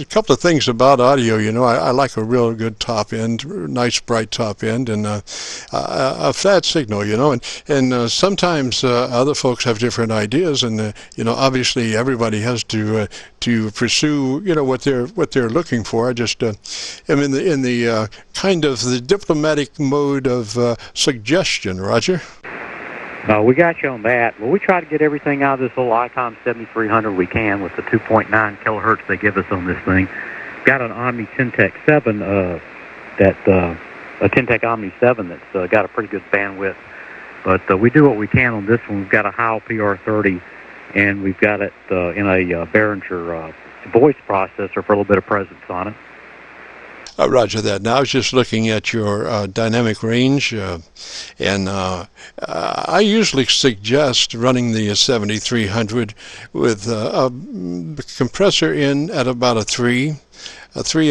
couple of things about audio. You know, I like a real good top end, nice bright top end, and a flat signal. You know, and sometimes other folks have different ideas, and you know, obviously everybody has to pursue, you know, what they're looking for. I just am in the kind of the diplomatic mode of suggestion. Roger. We got you on that. Well, we try to get everything out of this little ICOM 7300 we can with the 2.9 kilohertz they give us on this thing. Got an Omni Tentec 7, a Tentec Omni 7 that's got a pretty good bandwidth. But we do what we can on this one. We've got a Heil PR30, and we've got it in a Behringer voice processor for a little bit of presence on it. Roger that. Now I was just looking at your dynamic range, and I usually suggest running the 7300 with a compressor in at about a 3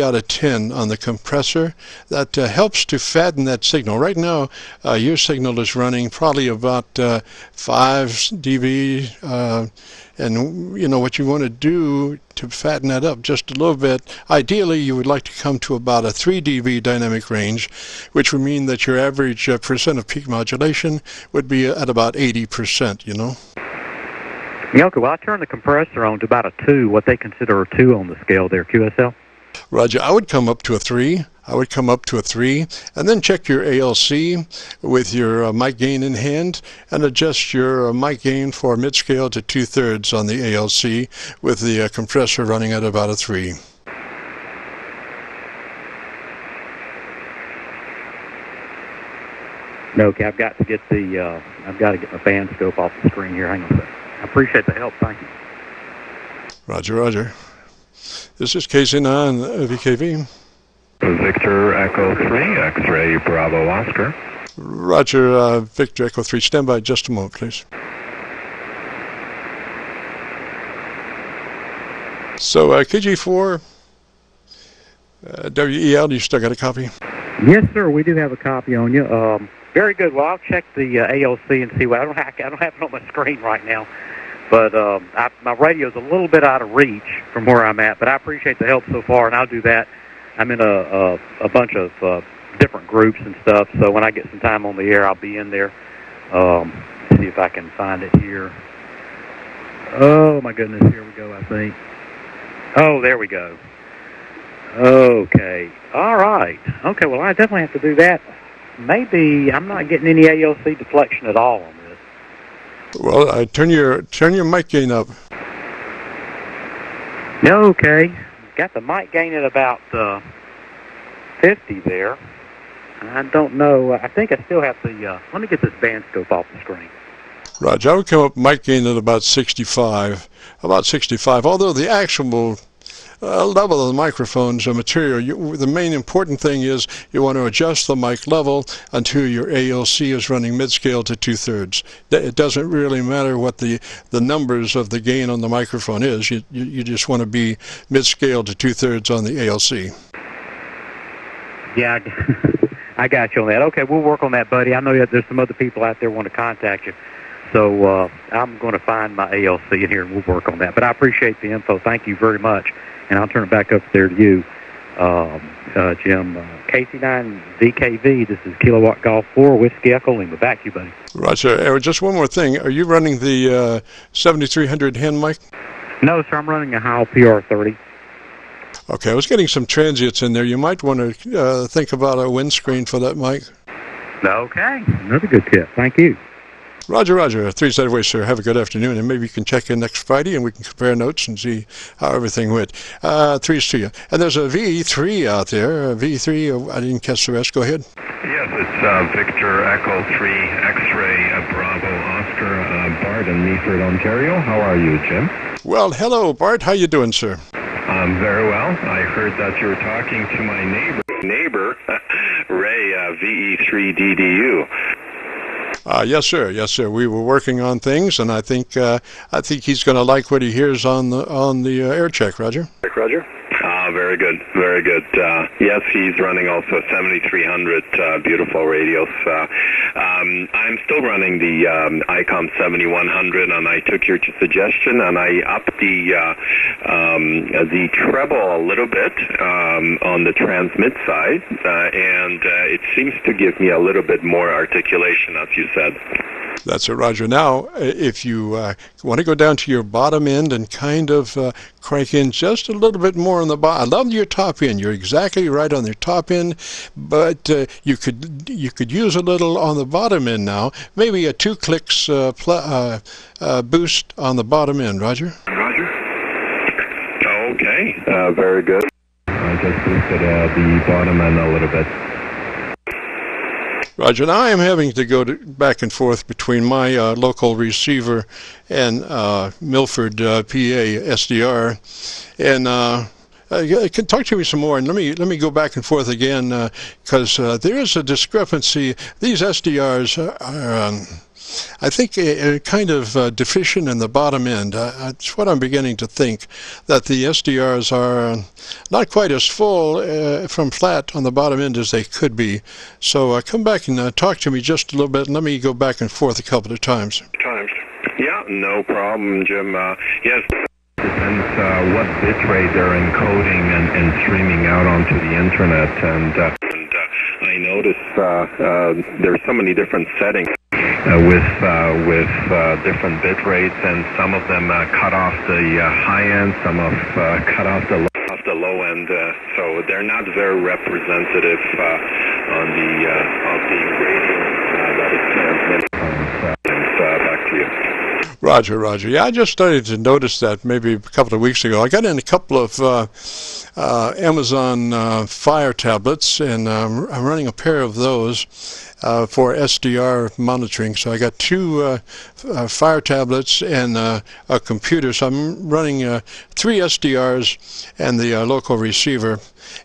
out of 10 on the compressor. That helps to fatten that signal. Right now, your signal is running probably about 5 dB, and you know what you want to do to fatten that up just a little bit. Ideally, you would like to come to about a 3 dB dynamic range, which would mean that your average percent of peak modulation would be at about 80%, you know. Yeah, okay, well, I turned the compressor on to about a 2, what they consider a 2 on the scale there, QSL. Roger, I would come up to a 3. And then check your ALC with your mic gain in hand and adjust your mic gain for mid-scale to 2/3 on the ALC with the compressor running at about a 3. Okay, I've got to get my fan scope off the screen here. Hang on a second. I appreciate the help. Thank you. Roger, Roger. This is KC9VKV. Victor Echo 3, X-ray Bravo Oscar. Roger, Victor Echo 3. Stand by just a moment, please. So, KG4, WEL, you still got a copy? Yes, sir. We do have a copy on you. Very good. Well, I'll check the ALC and see what I don't have it on my screen right now. But my radio's a little bit out of reach from where I'm at, but I appreciate the help so far, and I'll do that. I'm in a bunch of different groups and stuff, so when I get some time on the air, I'll be in there. See if I can find it here. Oh, my goodness, here we go, I think. Oh, there we go. Okay. All right. Okay, well, I definitely have to do that. Maybe I'm not getting any ALC deflection at all on this. Well, turn your mic gain up. Okay. Got the mic gain at about 50 there. I don't know. I think I still have to, let me get this band scope off the screen. Roger, I would come up mic gain at about 65. Although the actual level of the microphone's material, the main important thing is you want to adjust the mic level until your ALC is running mid-scale to 2/3. It doesn't really matter what the numbers of the gain on the microphone is. You just want to be mid-scale to 2/3 on the ALC. Yeah, I got you on that. Okay, we'll work on that, buddy. I know that there's some other people out there want to contact you. So I'm going to find my ALC in here and we'll work on that. But I appreciate the info. Thank you very much. And I'll turn it back up there to you, Jim. KC9VKV, this is Kilowatt Golf 4, Whiskey Echo Lima. Back to you, buddy. Roger. Just one more thing. Are you running the 7300 hand mic? No, sir. I'm running a Heil PR30. Okay. I was getting some transients in there. You might want to think about a windscreen for that mic. Okay. Another good tip. Thank you. Roger, Roger. 3 away, sir. Have a good afternoon, and maybe you can check in next Friday, and we can compare notes and see how everything went. 3's to you. And there's a VE3 out there. VE3, I didn't catch the rest. Go ahead. Yes, it's Victor Echo 3, X-ray Bravo Oscar, Bart in Meaford, Ontario. How are you, Jim? Well, hello, Bart. How you doing, sir? I'm very well. I heard that you were talking to my neighbor Ray, VE3DDU. Yes, sir. Yes, sir. We were working on things, and I think he's going to like what he hears on the Aircheck, Roger. Roger. Very good, very good. Yes, he's running also 7300 beautiful radios. I'm still running the ICOM 7100, and I took your suggestion, and I upped the treble a little bit on the transmit side, and it seems to give me a little bit more articulation, as you said. That's it, Roger. Now, if you want to go down to your bottom end and kind of crank in just a little bit more on the bottom. I love your top end. You're exactly right on your top end, but you could use a little on the bottom end now. Maybe a 2 clicks boost on the bottom end, Roger. Roger. Okay. Very good. I just boosted the bottom end a little bit. Roger, now I am having to go back and forth between my local receiver and Milford, PA, SDR, and can talk to me some more. And let me go back and forth again because there is a discrepancy. These SDRs are, I think, kind of deficient in the bottom end. It's what I'm beginning to think, that the SDRs are not quite as full from flat on the bottom end as they could be. So come back and talk to me just a little bit, and let me go back and forth a couple of times. Yeah, no problem, Jim. Yes. Depends what bitrate they're encoding and streaming out onto the internet. And I noticed there's so many different settings. With different bit rates, and some of them cut off the high end, some of cut off the low end, so they're not very representative on the radio that is transmitted. Back to you. Roger, Roger. Yeah, I just started to notice that maybe a couple of weeks ago. I got in a couple of Amazon Fire tablets, and I'm running a pair of those for SDR monitoring. So I got 2 Fire tablets and a computer. So I'm running 3 SDRs and the local receiver.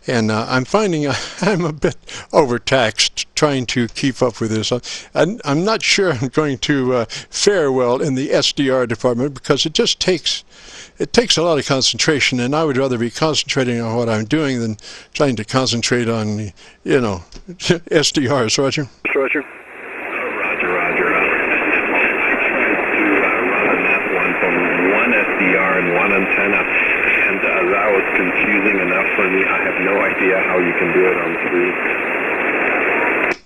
And I'm finding I'm a bit overtaxed trying to keep up with this. I'm not sure I'm going to fare well in the SDR department because it just takes a lot of concentration, and I would rather be concentrating on what I'm doing than trying to concentrate on, SDRs, Roger. Roger. Roger. I tried to run a net one from one SDR and one antenna, and that was confusing enough for me. I have no idea how you can do it on 3.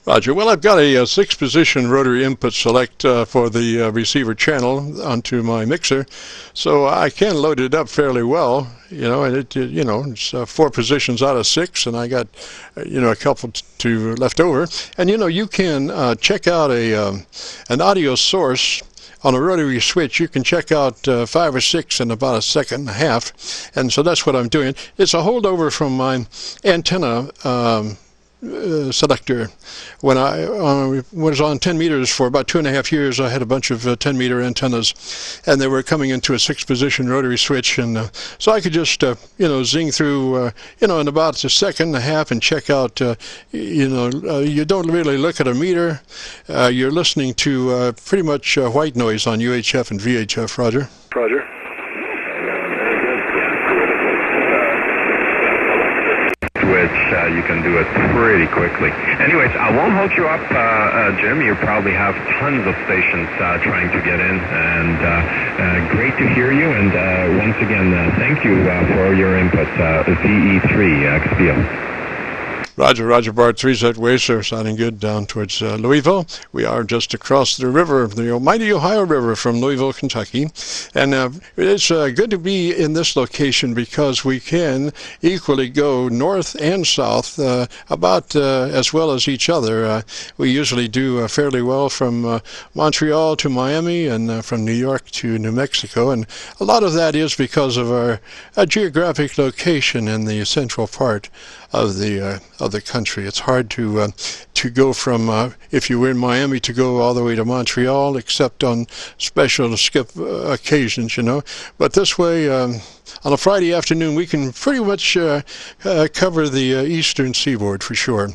Roger. Well, I've got a 6-position rotary input select for the receiver channel onto my mixer, so I can load it up fairly well. And it's 4 positions out of 6, and I got a couple to left over. And you can check out an audio source on a rotary switch. You can check out 5 or 6 in about a second and a half, and so that's what I'm doing. It's a holdover from my antenna selector. When I was on 10 meters for about 2.5 years, I had a bunch of 10-meter antennas, and they were coming into a 6-position rotary switch, and so I could just zing through in about a second and a half and check out. You don't really look at a meter. You're listening to pretty much white noise on UHF and VHF. Roger. Roger. Which you can do it pretty quickly. Anyways, I won't hold you up, Jim. You probably have tons of stations trying to get in, and great to hear you. And once again, thank you for your input. VE3 XPO. Roger, Roger, Bart 3 that way, sir. Sounding good down towards Louisville. We are just across the river, the almighty Ohio River from Louisville, Kentucky. And it's good to be in this location because we can equally go north and south about as well as each other. We usually do fairly well from Montreal to Miami and from New York to New Mexico. And a lot of that is because of our geographic location in the central part of the of the country. It's hard to go from, if you were in Miami, to go all the way to Montreal, except on special skip occasions, you know. But this way, on a Friday afternoon, we can pretty much cover the eastern seaboard for sure.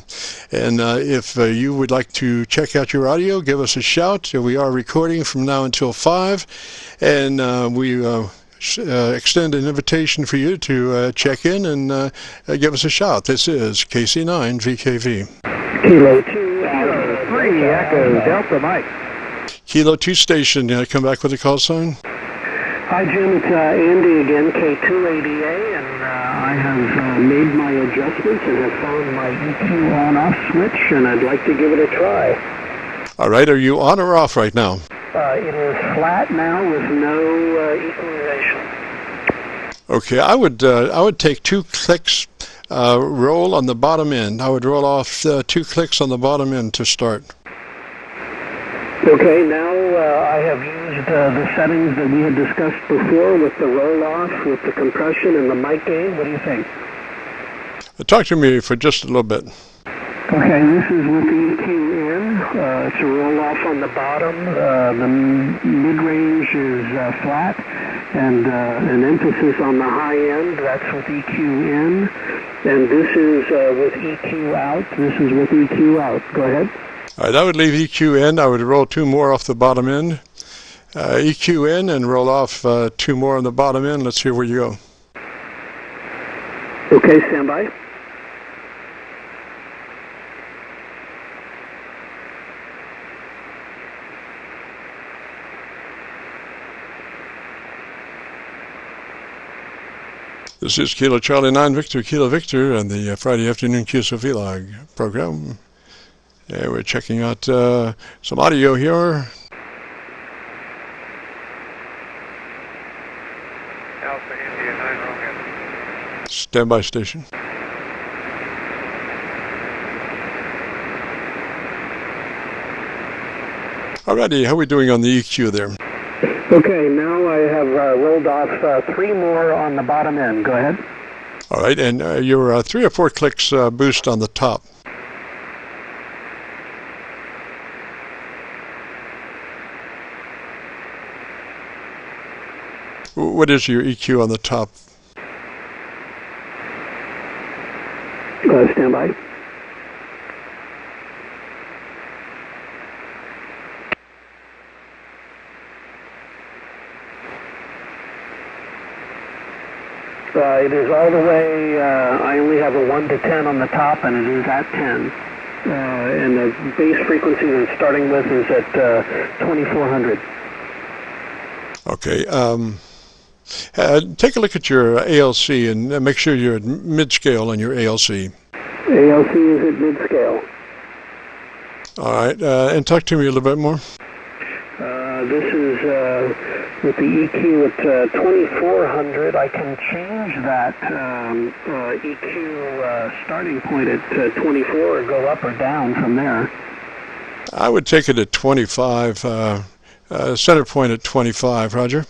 And if you would like to check out your audio, give us a shout. We are recording from now until 5, and we extend an invitation for you to check in and give us a shout. This is KC9VKV. Kilo 2, Alpha 3, Echo, Delta Mike. Kilo 2 station, come back with a call sign. Hi Jim, it's Andy again, K2ADA, and I have made my adjustments and have found my EQ on-off switch, and I'd like to give it a try. All right, are you on or off right now? It is flat now with no equalization. Okay, I would take 2 clicks, roll on the bottom end. I would roll off 2 clicks on the bottom end to start. Okay, now I have used the settings that we had discussed before with the roll-off, with the compression and the mic gain. What do you think? Talk to me for just a little bit. Okay, this is with the EQ in. It's a roll-off on the bottom. The mid-range is flat, and an emphasis on the high end. That's with EQ in. And this is with EQ out. This is with EQ out. Go ahead. All right, I would leave EQ in. I would roll 2 more off the bottom end. EQ in and roll off 2 more on the bottom end. Let's hear where you go. Okay, stand by. This is Kilo Charlie 9 Victor, Kilo Victor, and the Friday afternoon Qso-Vlog program. And we're checking out some audio here. Alpha India 9 Romeo. Standby station. Alrighty, how are we doing on the EQ there? Okay, now I have rolled off 3 more on the bottom end. Go ahead. All right, and your 3 or 4 clicks boost on the top. What is your EQ on the top? Stand by. It is all the way, I only have a 1 to 10 on the top, and it is at 10. And the base frequency that it's starting with is at 2400. Okay. Take a look at your ALC and make sure you're at mid-scale on your ALC. ALC is at mid-scale. All right. And talk to me a little bit more. This is with the EQ at 2400. I can change that EQ starting point at 24 or go up or down from there. I would take it at 25, center point at 25, Roger.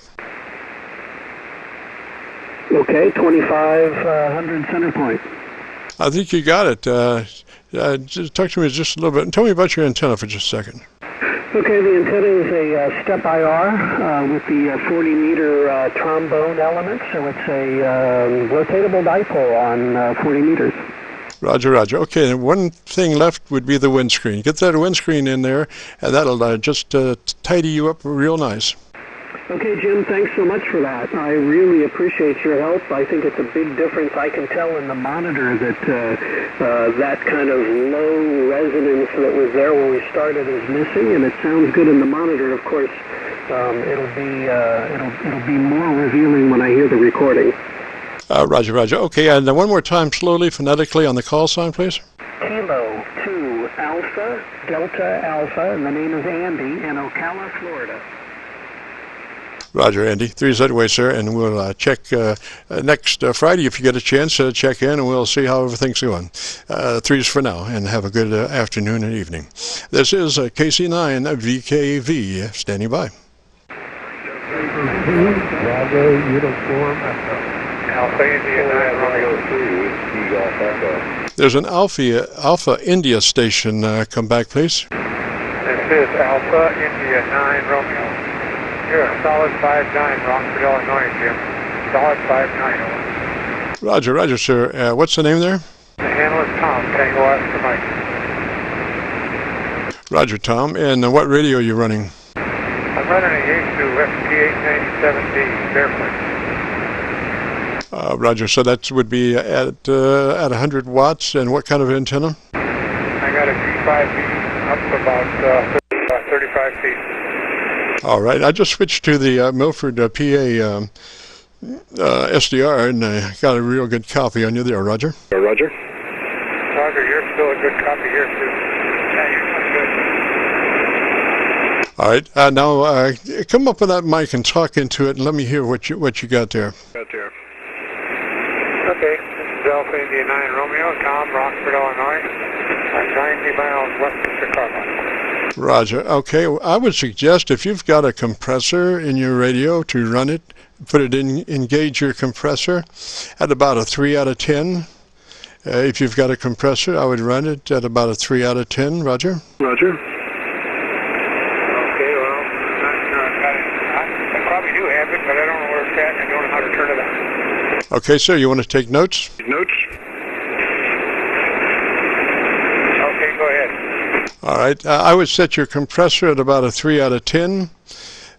Okay, 2500 center point. I think you got it. Just talk to me just a little bit and tell me about your antenna for just a second. Okay, the antenna is a step IR with the 40-meter trombone element, so it's a rotatable dipole on 40 meters. Roger, Roger. Okay, and one thing left would be the windscreen. Get that windscreen in there, and that'll just tidy you up real nice. Okay, Jim, thanks so much for that. I really appreciate your help. I think it's a big difference. I can tell in the monitor that that kind of low resonance that was there when we started is missing, and it sounds good in the monitor. Of course, it'll be more revealing when I hear the recording. Roger, Roger. Okay, and one more time, slowly, phonetically, on the call sign, please. Kilo 2 Alpha Delta Alpha, and the name is Andy in Ocala, Florida. Roger, Andy. 3's that way, sir, and we'll check next Friday if you get a chance to check in, and we'll see how everything's going. 3's for now, and have a good afternoon and evening. This is KC9VKV standing by. Bravo Uniform Echo. Alpha India 9 Romeo. There's an Alpha India station. Come back, please. This is Alpha India 9 Romeo. You're a solid 5-9, Rockford, Illinois, Jim. Solid 5-9. Roger, roger, sir. What's the name there? The handle is Tom, Tango Oscar Mike. Roger, Tom. And what radio are you running? I'm running a Yaesu FT897D, barefoot. Roger, so that would be at 100 watts, and what kind of antenna? I got a G5B up about 35 feet. All right, I just switched to the Milford PA SDR, and I got a real good copy on you there, Roger. Roger. Roger, you're still a good copy here, too. Yeah, you're doing good. All right, now come up with that mic and talk into it, and let me hear what you got there. Okay, this is Alpha India 9 Romeo, Tom, Rockford, Illinois. I'm 90 miles west of Chicago. Roger. Okay, I would suggest if you've got a compressor in your radio to run it, put it in, engage your compressor at about a 3 out of 10. If you've got a compressor, I would run it at about a 3 out of 10. Roger. Roger. Okay, well, I probably do have it, but I don't know where it's at, and I don't know how to turn it on. Okay, sir, you want to take notes? Notes? Okay, go ahead. All right, I would set your compressor at about a 3 out of 10.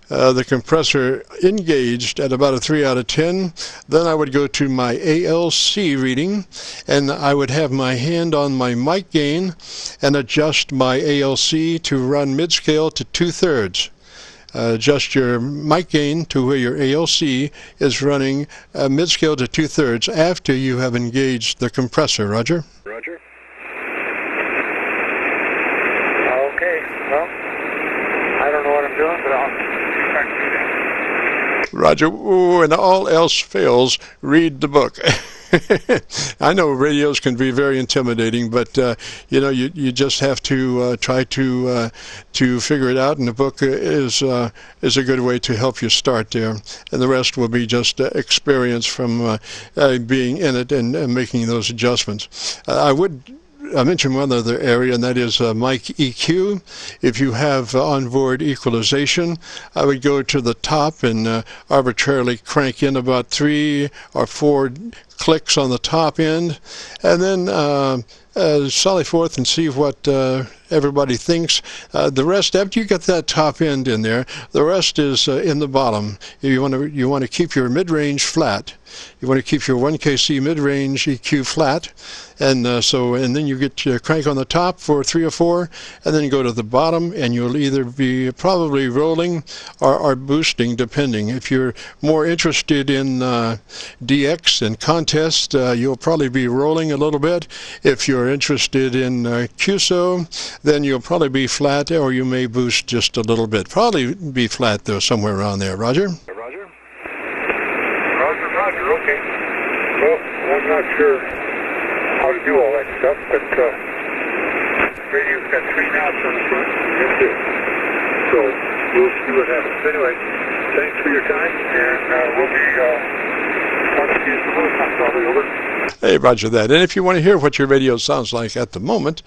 The compressor engaged at about a 3 out of 10. Then I would go to my ALC reading, and I would have my hand on my mic gain and adjust my ALC to run mid-scale to 2/3. Adjust your mic gain to where your ALC is running mid-scale to 2/3 after you have engaged the compressor. Roger? Roger. Okay, well, I don't know what I'm doing, but I'll try to do that. Roger. When all else fails, read the book. I know radios can be very intimidating, but you just have to try to figure it out, and the book is a good way to help you start there, and the rest will be just experience from being in it and making those adjustments. I mentioned one other area, and that is mic EQ. If you have onboard equalization, I would go to the top and arbitrarily crank in about 3 or 4 clicks on the top end, and then sally forth and see what everybody thinks. The rest, after you get that top end in there, the rest is in the bottom. You want to keep your mid-range flat. You want to keep your 1KC mid-range EQ flat, and then you get your crank on the top for 3 or 4, and then you go to the bottom, and you'll either be probably rolling or boosting, depending. If you're more interested in DX and contest, you'll probably be rolling a little bit. If you're interested in Qso, then you'll probably be flat, or you may boost just a little bit. Probably be flat, though, somewhere around there. Roger? Roger. Roger, okay. Well, I'm not sure how to do all that stuff, but radio's got 3 knobs on the front, and 2. So we'll see what happens. Anyway, thanks for your time, and we'll be talking to you some other time, probably. Over. Hey, roger that. And if you want to hear what your radio sounds like at the moment,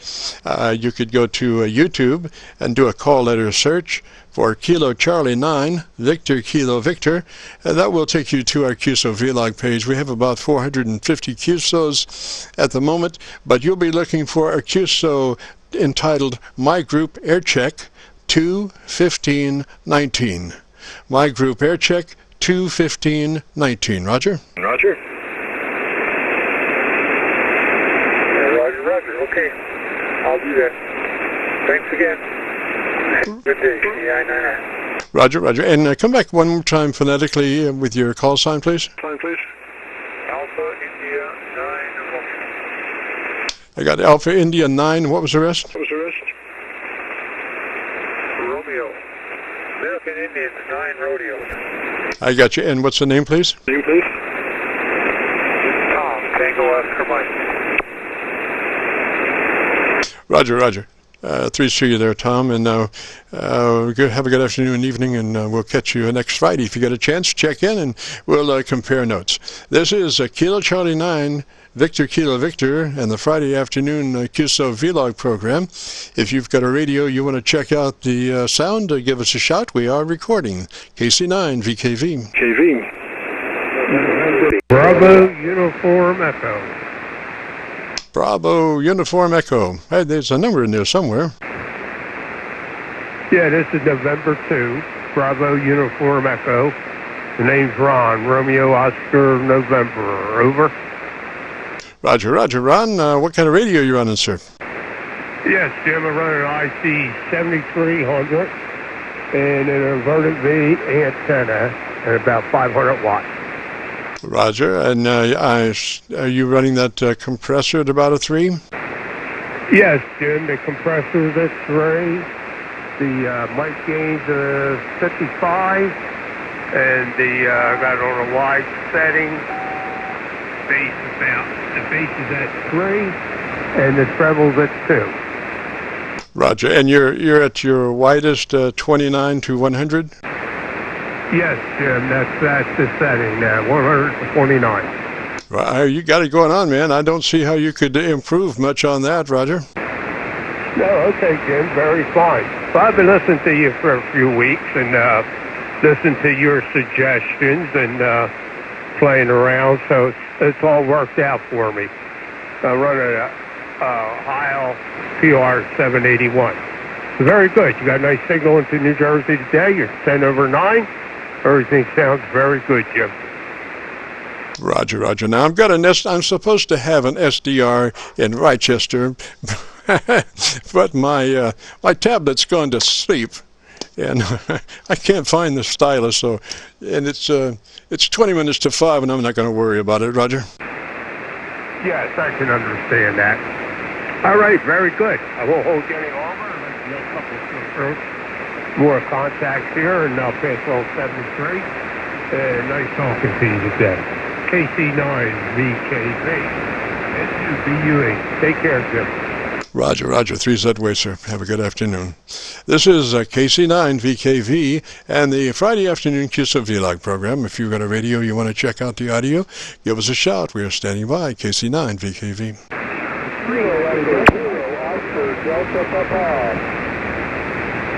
you could go to YouTube and do a call letter search for Kilo Charlie 9, Victor Kilo Victor, and that will take you to our Qso-Vlog page. We have about 450 Qsos at the moment, but you'll be looking for a Qso entitled My Group Aircheck 21519. My Group Aircheck 21519. Roger? Roger. Roger, okay. I'll do that. Thanks again. Good day, EI9R. Roger, roger. And come back one more time phonetically with your call sign, please. Sign, please. Alpha India 9 Romeo. I got Alpha India 9. What was the rest? What was the rest? Romeo. American Indians 9 Rodeo. I got you. And what's the name, please? Name, please. Tom, Tango Oscar Mike. Roger, roger. 3 you there, Tom, and have a good afternoon and evening, and we'll catch you next Friday. If you get a chance, check in, and we'll compare notes. This is Kilo Charlie 9, Victor Kilo Victor, and the Friday afternoon Qso-Vlog program. If you've got a radio you want to check out the sound, give us a shout. We are recording KC9VKV. KV. Bravo Uniform Echo. Bravo Uniform Echo. Hey, there's a number in there somewhere. Yeah, this is November 2, Bravo Uniform Echo. The name's Ron, Romeo Oscar November. Over. Roger, Roger. Ron, what kind of radio are you running, sir? Yes, Jim, I'm running an IC 7300 and an inverted V antenna at about 500 watts. Roger, and are you running that compressor at about a 3? Yes, Jim, the compressor's at 3, the mic gain's 55, and the got it on a wide setting. The bass is at 3, and the treble's at 2. Roger, and you're at your widest 29 to 100? Yes, Jim, that's the setting now, 129. Well, you got it going on, man. I don't see how you could improve much on that, Roger. No, okay, Jim, very fine. Well, I've been listening to you for a few weeks and listening to your suggestions and playing around, so it's all worked out for me. I run a Heil PR 781. Very good. You got a nice signal into New Jersey today. You're 10/9. Everything sounds very good, Jim. Roger, Roger. Now I'm supposed to have an SDR in Rochester, but my tablet's gone to sleep, and I can't find the stylus. And it's 20 minutes to 5, and I'm not going to worry about it, Roger. Yes, I can understand that. All right, very good. I won't hold you any longer. I'll make a couple of more contacts here, and I'll pass on 73. And nice talking to you today. KC9VKV. SUBUE. Take care, Jim. Roger, Roger. 3's that way, sir. Have a good afternoon. This is KC9VKV and the Friday afternoon Qso-Vlog program. If you've got a radio you want to check out the audio, give us a shout. We are standing by. KC9VKV.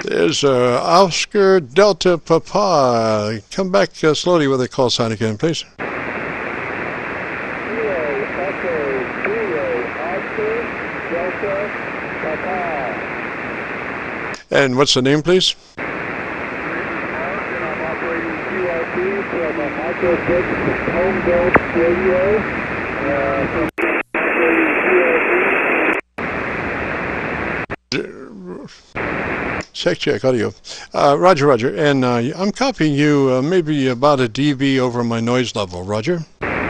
There's Oscar Delta Papa. Come back slowly with a call sign again, please. And what's the name, please? Check audio. Roger, Roger. And I'm copying you maybe about a dB over my noise level. Roger? Roger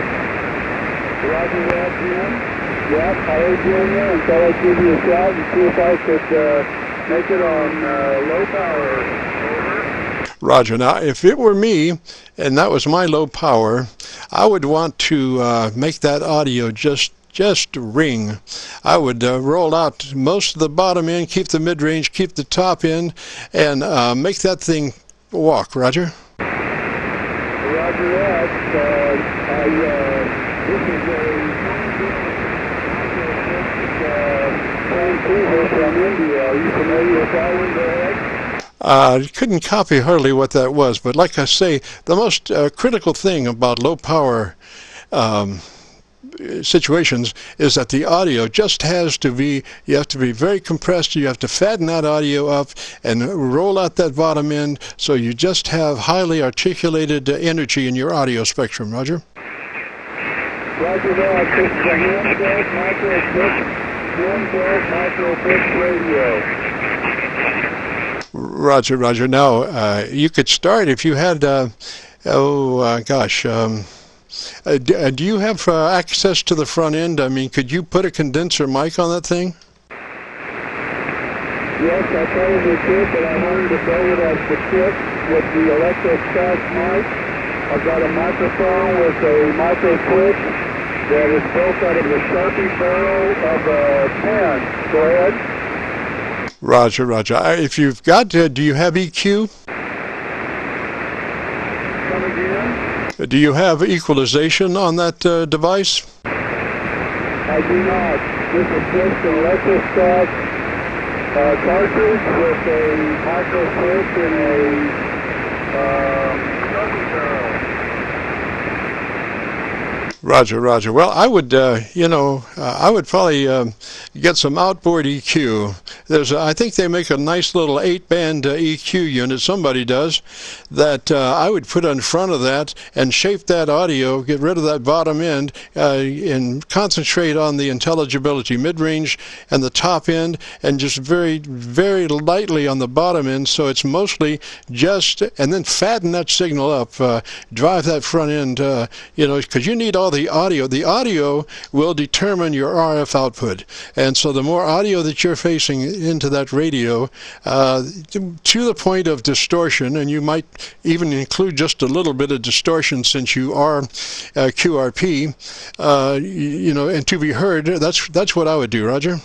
that, Jim. Yep, I heard you in there, and thought I'd give you a shot and see if I could make it on low power. Over. Roger. Now, if it were me, and that was my low power, I would want to make that audio just ring. I would roll out most of the bottom end, keep the mid-range, keep the top end, and make that thing walk. Roger? Roger that. This is from India. Are you familiar with that one, Greg? I couldn't copy hardly what that was, but like I say, the most critical thing about low power situations is that the audio just has to be, you have to be very compressed, you have to fatten that audio up and roll out that bottom end so you just have highly articulated energy in your audio spectrum. Roger? Roger that. This is a hand-built micro-pitch radio. Roger, Roger. Now, you could start if you had, do you have access to the front end? I mean, could you put a condenser mic on that thing? Yes, I probably could, but I wanted to build it as the kit with the electrostatic mic. I've got a microphone with a micro switch that is built out of the Sharpie barrel of a pen. Go ahead. Roger, Roger. If you've got, do you have EQ? Come again? Do you have equalization on that device? I do not. This is just an electroscope cartridge with a microswitch and a Roger, Roger. Well, I would, I would probably get some outboard EQ. I think they make a nice little 8-band EQ unit, somebody does, that I would put in front of that and shape that audio, get rid of that bottom end, and concentrate on the intelligibility mid-range and the top end, and just very, very lightly on the bottom end, so it's mostly just, and then fatten that signal up, drive that front end, because you need all the audio. The audio will determine your RF output, and so the more audio that you're facing into that radio, to the point of distortion, and you might even include just a little bit of distortion since you are QRP, and to be heard, that's what I would do, Roger.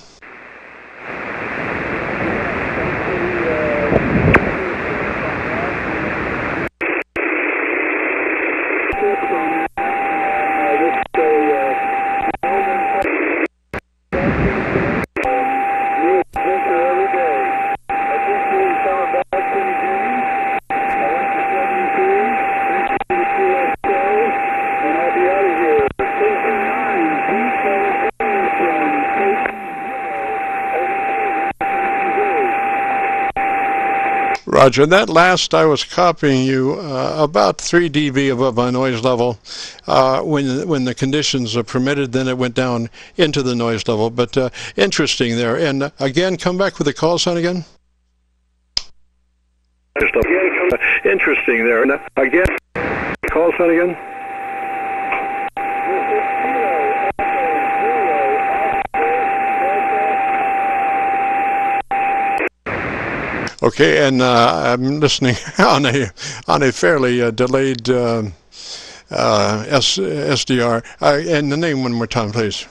Roger, that last I was copying you about 3 dB above my noise level. When the conditions are permitted, then it went down into the noise level. But interesting there. And again, come back with the call sign again. Interesting there. And again, call sign again. Okay, and I'm listening on a fairly delayed SDR. And the name one more time, please.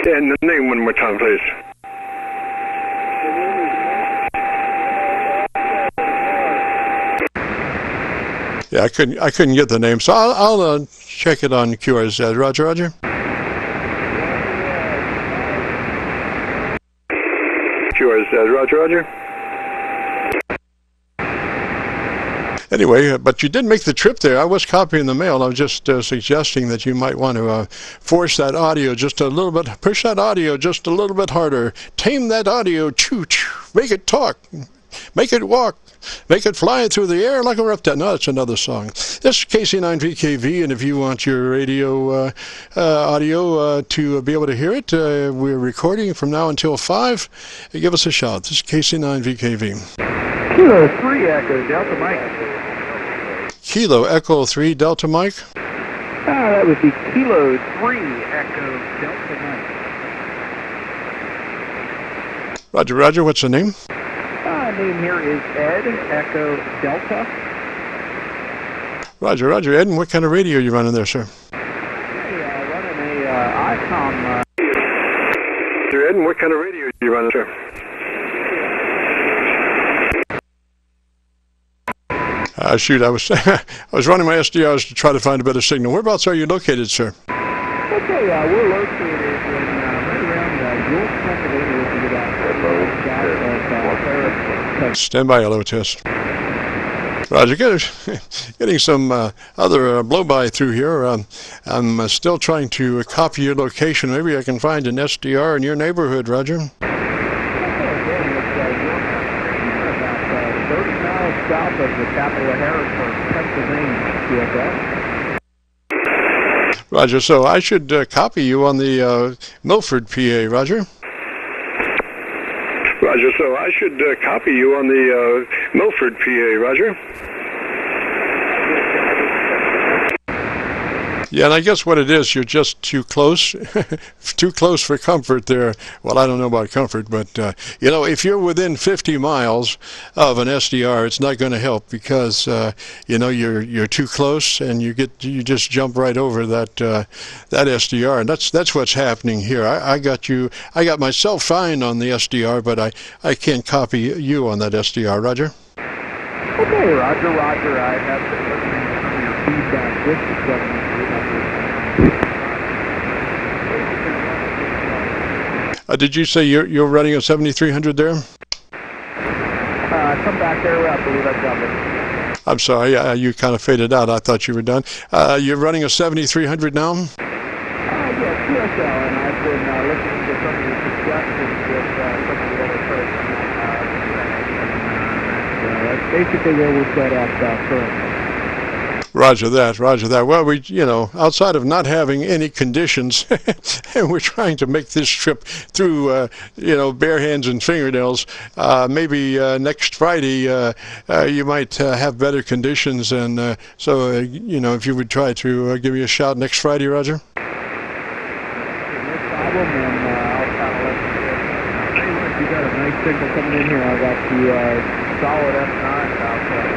And the name one more time, please. Yeah, I couldn't get the name, so I'll check it on QRZ. Roger, Roger. Roger, Roger. Anyway, but you did make the trip there. I was copying the mail. I was just suggesting that you might want to force that audio just a little bit, push that audio just a little bit harder, tame that audio, make it talk, make it walk, make it fly through the air like a reptile. No, that's another song. This is KC9VKV, and if you want your radio audio to be able to hear it, we're recording from now until 5. Give us a shout. This is KC9VKV. Kilo 3 Echo Delta Mike. Kilo Echo 3 Delta Mike? That would be Kilo 3 Echo Delta Mike. Roger, Roger. What's the name? Name here is Ed, Echo Delta. Roger, Roger. Ed, and what kind of radio are you running there, sir? Hey, running a ICOM. Ed, and what kind of radio are you running, sir? Shoot, I was I was running my SDRs to try to find a better signal. Whereabouts are you located, sir? Okay, we're located in right around York, Pennsylvania, which is about Stand by, hello test. Roger, getting some other blow-by through here. I'm still trying to copy your location. Maybe I can find an SDR in your neighborhood, Roger. About 30 miles south of the capital of Harrisburg, Pennsylvania. Roger, so I should copy you on the Milford, PA, Roger. Roger, so I should copy you on the Milford, PA, Roger. Yeah, and I guess what it is, you're just too close, too close for comfort there. Well, I don't know about comfort, but, you know, if you're within 50 miles of an SDR, it's not going to help because, you know, you're too close and you just jump right over that SDR. And that's what's happening here. I got myself fine on the SDR, but I can't copy you on that SDR. Roger? Okay, Roger. I have been listening to some of your feedback with the 7300. Did you say you're running a 7300 there? Come back there. I believe I got it. I'm sorry, you kind of faded out. I thought you were done. You're running a 7300 now? Yes, QSL, and I've been listening to some of your suggestions with some of the other folks. That's basically where we're set up currently. Roger that. Well, we, you know, outside of not having any conditions, and we're trying to make this trip through, you know, bare hands and fingernails. Maybe next Friday you might have better conditions, and so, you know, if you would try to give me a shout next Friday, Roger. No problem, and I'll kind of let you know. You got a nice signal coming in here. I got the solid F9 out there.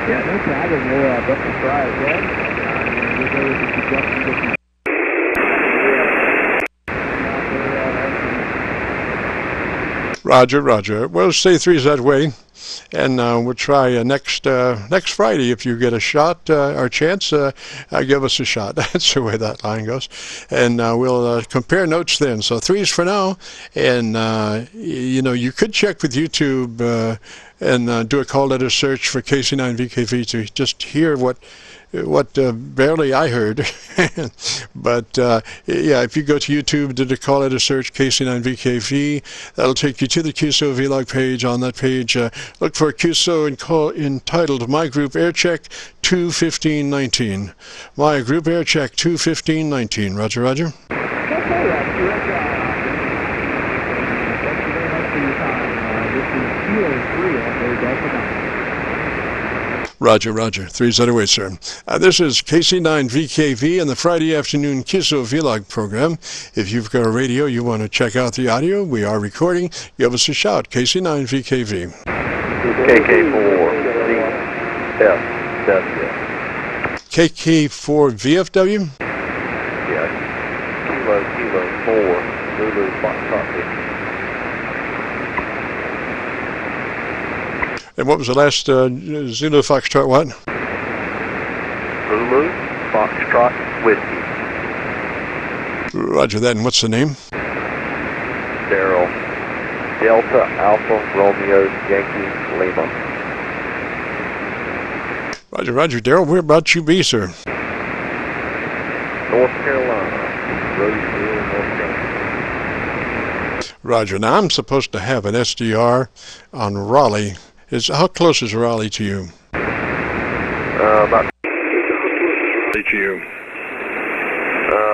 Yeah, no problem. We'll definitely try again. We'll go with the suggestions. Roger. Well, stay threes that way, and we'll try next Friday. If you get a shot or chance, give us a shot. That's the way that line goes, and we'll compare notes then. So threes for now, and you know, you could check with YouTube and do a call letter search for KC9VKV to just hear what barely I heard. But yeah, if you go to YouTube, do the call letter search KC9VKV, that'll take you to the Qso-Vlog page. On that page, look for Qso entitled My Group Aircheck 21519. My Group Aircheck 21519. Roger. Roger. Threes that away, sir. This is KC9VKV and the Friday afternoon Qso-Vlog program. If you've got a radio, you want to check out the audio, we are recording. Give us a shout, KC9VKV. KK4VFW? Yes. Kilo 4, Lulu Foxtrot. And what was the last Zulu Foxtrot what? Zulu Foxtrot Whiskey. Roger that. And what's the name? Daryl. Delta Alpha Romeo Yankee Lima. Roger. Daryl, where about you be, sir? North Carolina. Roseville, North Carolina. Roger. Now, I'm supposed to have an SDR on Raleigh. How close is Raleigh to you?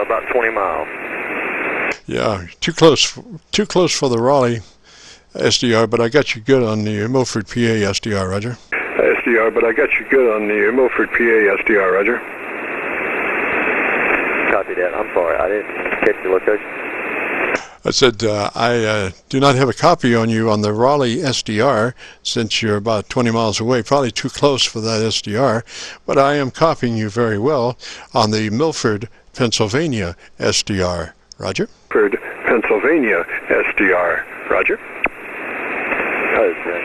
About 20 miles. Yeah, too close for the Raleigh SDR, but I got you good on the Milford, PA SDR, Roger. Roger. Copy that. I'm sorry, I didn't catch the location. I said, I do not have a copy on you on the Raleigh SDR since you're about 20 miles away, probably too close for that SDR, but I am copying you very well on the Milford, Pennsylvania SDR. Roger? Pennsylvania SDR. Roger? Okay.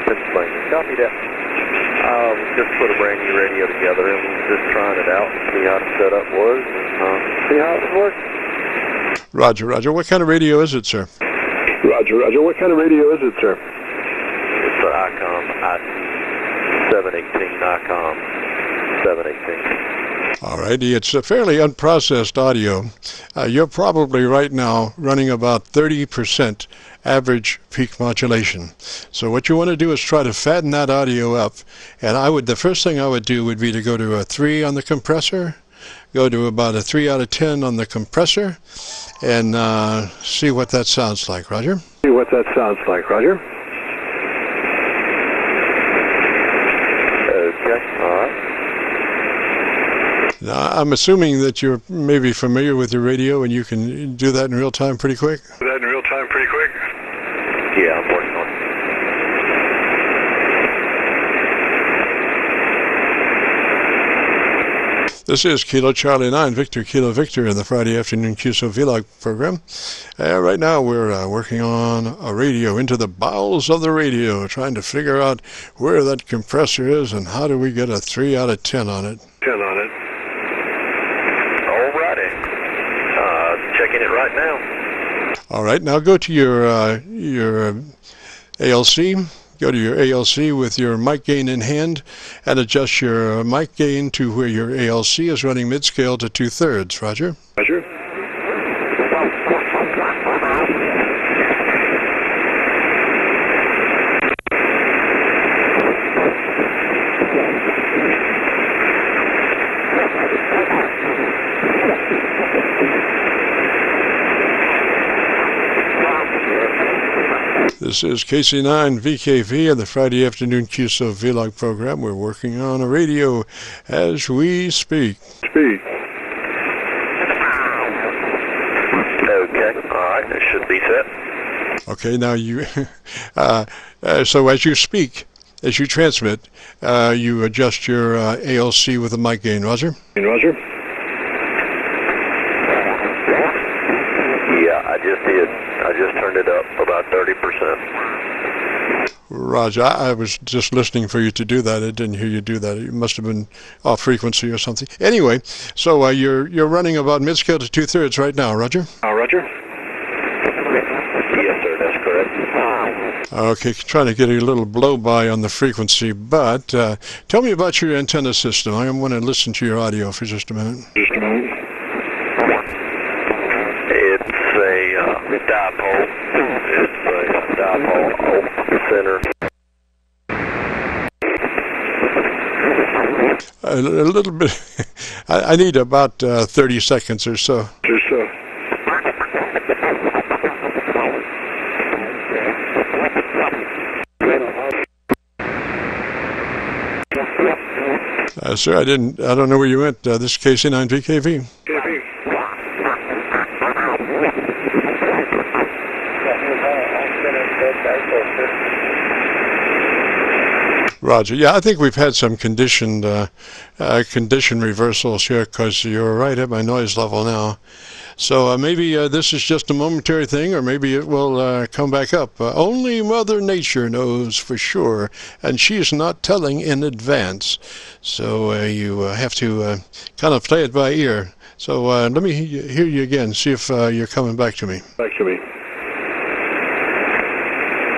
Pennsylvania. Copy that. We just put a brand new radio together and we were just trying it out and see how the setup was and see how it was working. Roger. What kind of radio is it, sir? Roger. What kind of radio is it, sir? It's an ICOM IC 718 ICOM 718. All righty. It's a fairly unprocessed audio. You're probably right now running about 30% average peak modulation. So what you want to do is try to fatten that audio up. And the first thing I would do would be to go to a 3 on the compressor, go to about a 3 out of 10 on the compressor, and see what that sounds like. Roger? Okay, all right. Now, I'm assuming that you're maybe familiar with your radio and you can do that in real time pretty quick? Do that in real time pretty quick? Yeah, I'm working on it. This is Kilo Charlie 9, Victor Kilo Victor in the Friday afternoon Qso-Vlog program. Right now we're working on a radio, into the bowels of the radio, trying to figure out where that compressor is and how do we get a 3 out of 10 on it. 10 on it. Alrighty. Checking it right now. All right, now go to your ALC. Go to your ALC with your mic gain in hand and adjust your mic gain to where your ALC is running mid-scale to 2/3. Roger? Roger. This is KC9VKV and the Friday afternoon Qso-Vlog program. We're working on a radio as we speak. Speak. Okay, alright, it should be set. Okay, now you, so as you speak, as you transmit, you adjust your ALC with the mic gain. Roger? Roger. Yeah, I just did. I just turned it up about 30%. Roger, I was just listening for you to do that. I didn't hear you do that. It must have been off frequency or something. Anyway, so you're running about mid-scale to 2/3 right now. Roger? Roger. Yes, sir, that's correct. Okay, trying to get a little blow-by on the frequency, but tell me about your antenna system. I want to listen to your audio for just a minute. Just a moment. It's a dipole. It's a dipole center. A little bit. I need about 30 seconds or so. Just Sir, I don't know where you went. This is KC9VKV. Roger. Yeah, I think we've had some condition reversals here because you're right at my noise level now. So maybe this is just a momentary thing, or maybe it will come back up. Only Mother Nature knows for sure, and she's not telling in advance. So you have to kind of play it by ear. So let me hear you again, see if you're coming back to me. back to me.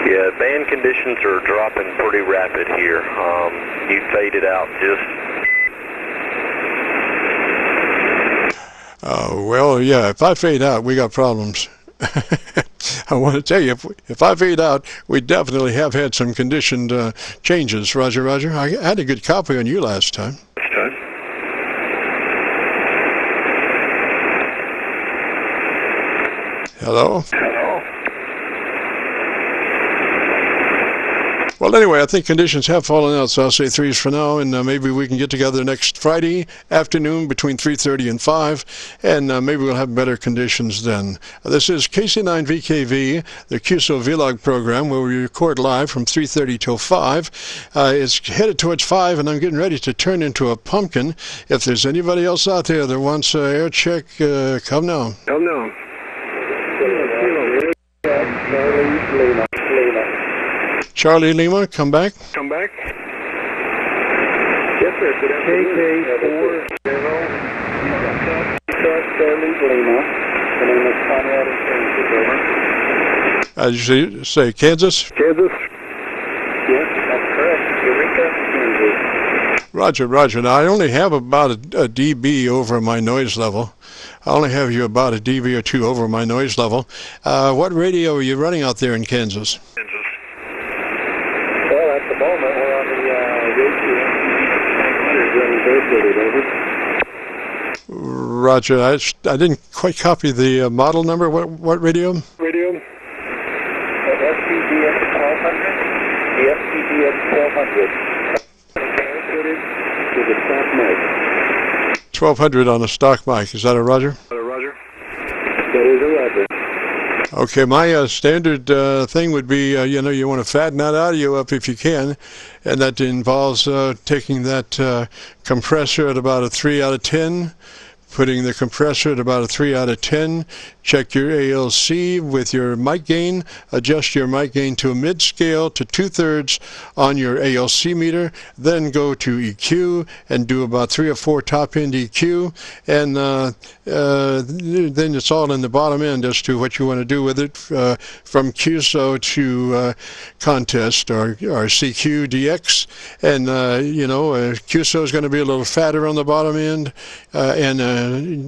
Yeah, band conditions are dropping pretty rapid here. You faded out just... Well, yeah, if I fade out, we got problems. I want to tell you, if I fade out, we definitely have had some conditioned changes. Roger, Roger. I had a good copy on you last time. Hello? Well, anyway, I think conditions have fallen out, so I'll say 3s for now, and maybe we can get together next Friday afternoon between 3:30 and 5, and maybe we'll have better conditions then. This is KC9VKV, the Qso-Vlog program, where we record live from 3:30 till 5. It's headed towards 5, and I'm getting ready to turn into a pumpkin. If there's anybody else out there that wants Aircheck, come now. Come now. Charlie Lima, come back. Come back. Yes, sir. KK40. Charlie Lima. The name is Conrad and Kansas. As you say, Kansas? Kansas. Yes, that's correct. Eureka, Kansas. Roger, Roger. Now, I only have about a dB over my noise level. I only have you about a dB or 2 over my noise level. What radio are you running out there in Kansas? Well, at the moment, we're on the Roger. I didn't quite copy the model number. What radio? Radio. FPDX 1200. The FPDX 1200. To the top mic. 1200 on a stock mic. Is that a Roger? Roger. That is a Roger. Okay, my standard thing would be, you want to fatten that audio up if you can, and that involves taking that compressor at about a 3 out of 10, putting the compressor at about a 3 out of 10, check your ALC with your mic gain, adjust your mic gain to a mid-scale to 2/3 on your ALC meter, then go to EQ and do about 3 or 4 top-end EQ, and then it's all in the bottom end as to what you want to do with it, from QSO to contest or CQ DX, and QSO is going to be a little fatter on the bottom end, and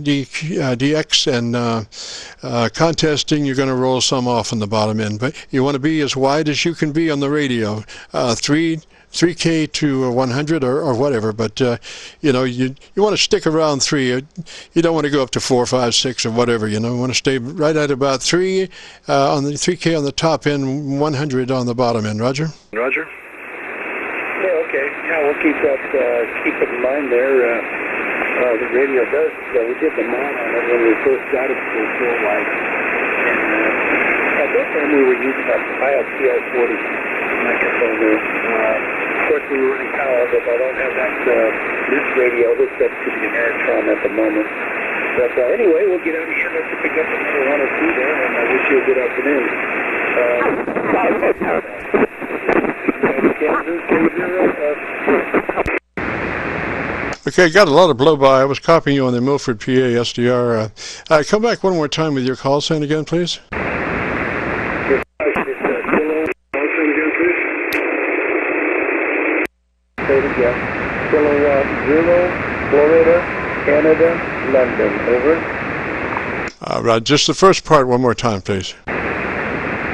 DX and contesting, you're going to roll some off on the bottom end, but you want to be as wide as you can be on the radio, 3K to 100 or whatever, but you want to stick around 3. You don't want to go up to 4, 5, 6 or whatever. You want to stay right at about 3 on the 3K on the top end, 100 on the bottom end. Roger. Roger. Yeah. Okay. Yeah, we'll keep it in mind there. The radio does. We did the mod on it when we first got it for full light. And at that time we were using a ILCL40 microphone there. Of course we were running power, but I don't have this radio hooked up to the Aircheck at the moment. But anyway, we'll get out of here. Let's pick up another 1 or 2 there, and I wish you a good afternoon. Okay, got a lot of blow-by. I was copying you on the Milford, PA SDR. Come back one more time with your call sign again, please. Kilowatt 0, Florida, Canada, London. Over. Right, just the first part one more time, please.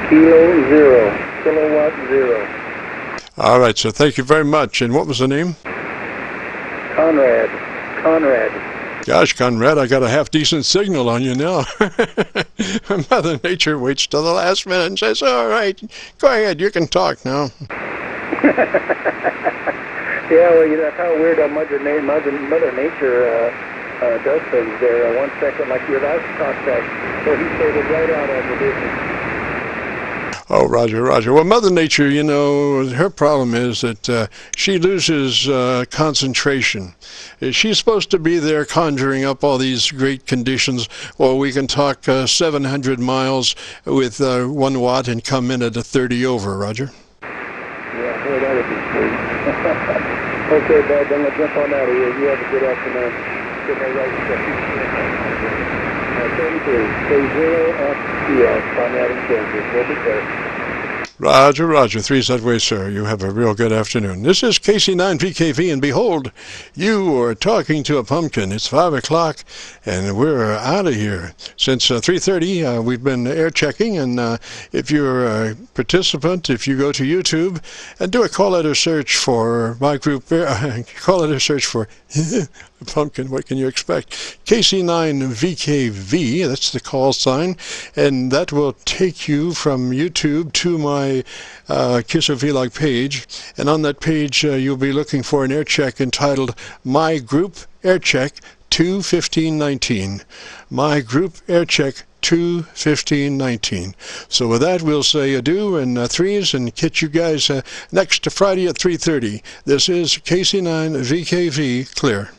Kilo 0, Kilowatt 0. All right, so thank you very much. And what was the name? Conrad. Gosh, Conrad, I got a half-decent signal on you now. Mother Nature waits till the last minute and says, all right, go ahead, you can talk now. Yeah, well, that's how weird Mother Nature does things there. 1 second, like your last contact, so he faded right out on the business. Oh, Roger. Well, Mother Nature, her problem is that she loses concentration. She's supposed to be there conjuring up all these great conditions, or we can talk 700 miles with 1 watt and come in at a 30 over, Roger. Yeah, well, that would be sweet. Okay, Bud, then we'll jump on out of here. You have a good afternoon. Good night, right? 33, K0FTS, Conrad and Kansas. We'll be there. Roger. 3 that way, sir. You have a real good afternoon. This is KC9VKV, and behold, you are talking to a pumpkin. It's 5 o'clock, and we're out of here. Since 3:30, we've been air checking, and if you're a participant, if you go to YouTube and do a call letter search for my group, call letter search for pumpkin, what can you expect? KC9VKV, that's the call sign, and that will take you from YouTube to my Qso-Vlog page, and on that page you'll be looking for an air check entitled My Group Air Check 2-15-19. My Group Air Check 2-15-19. So with that, we'll say adieu and 3s and catch you guys next Friday at 3:30. This is KC9VKV, clear.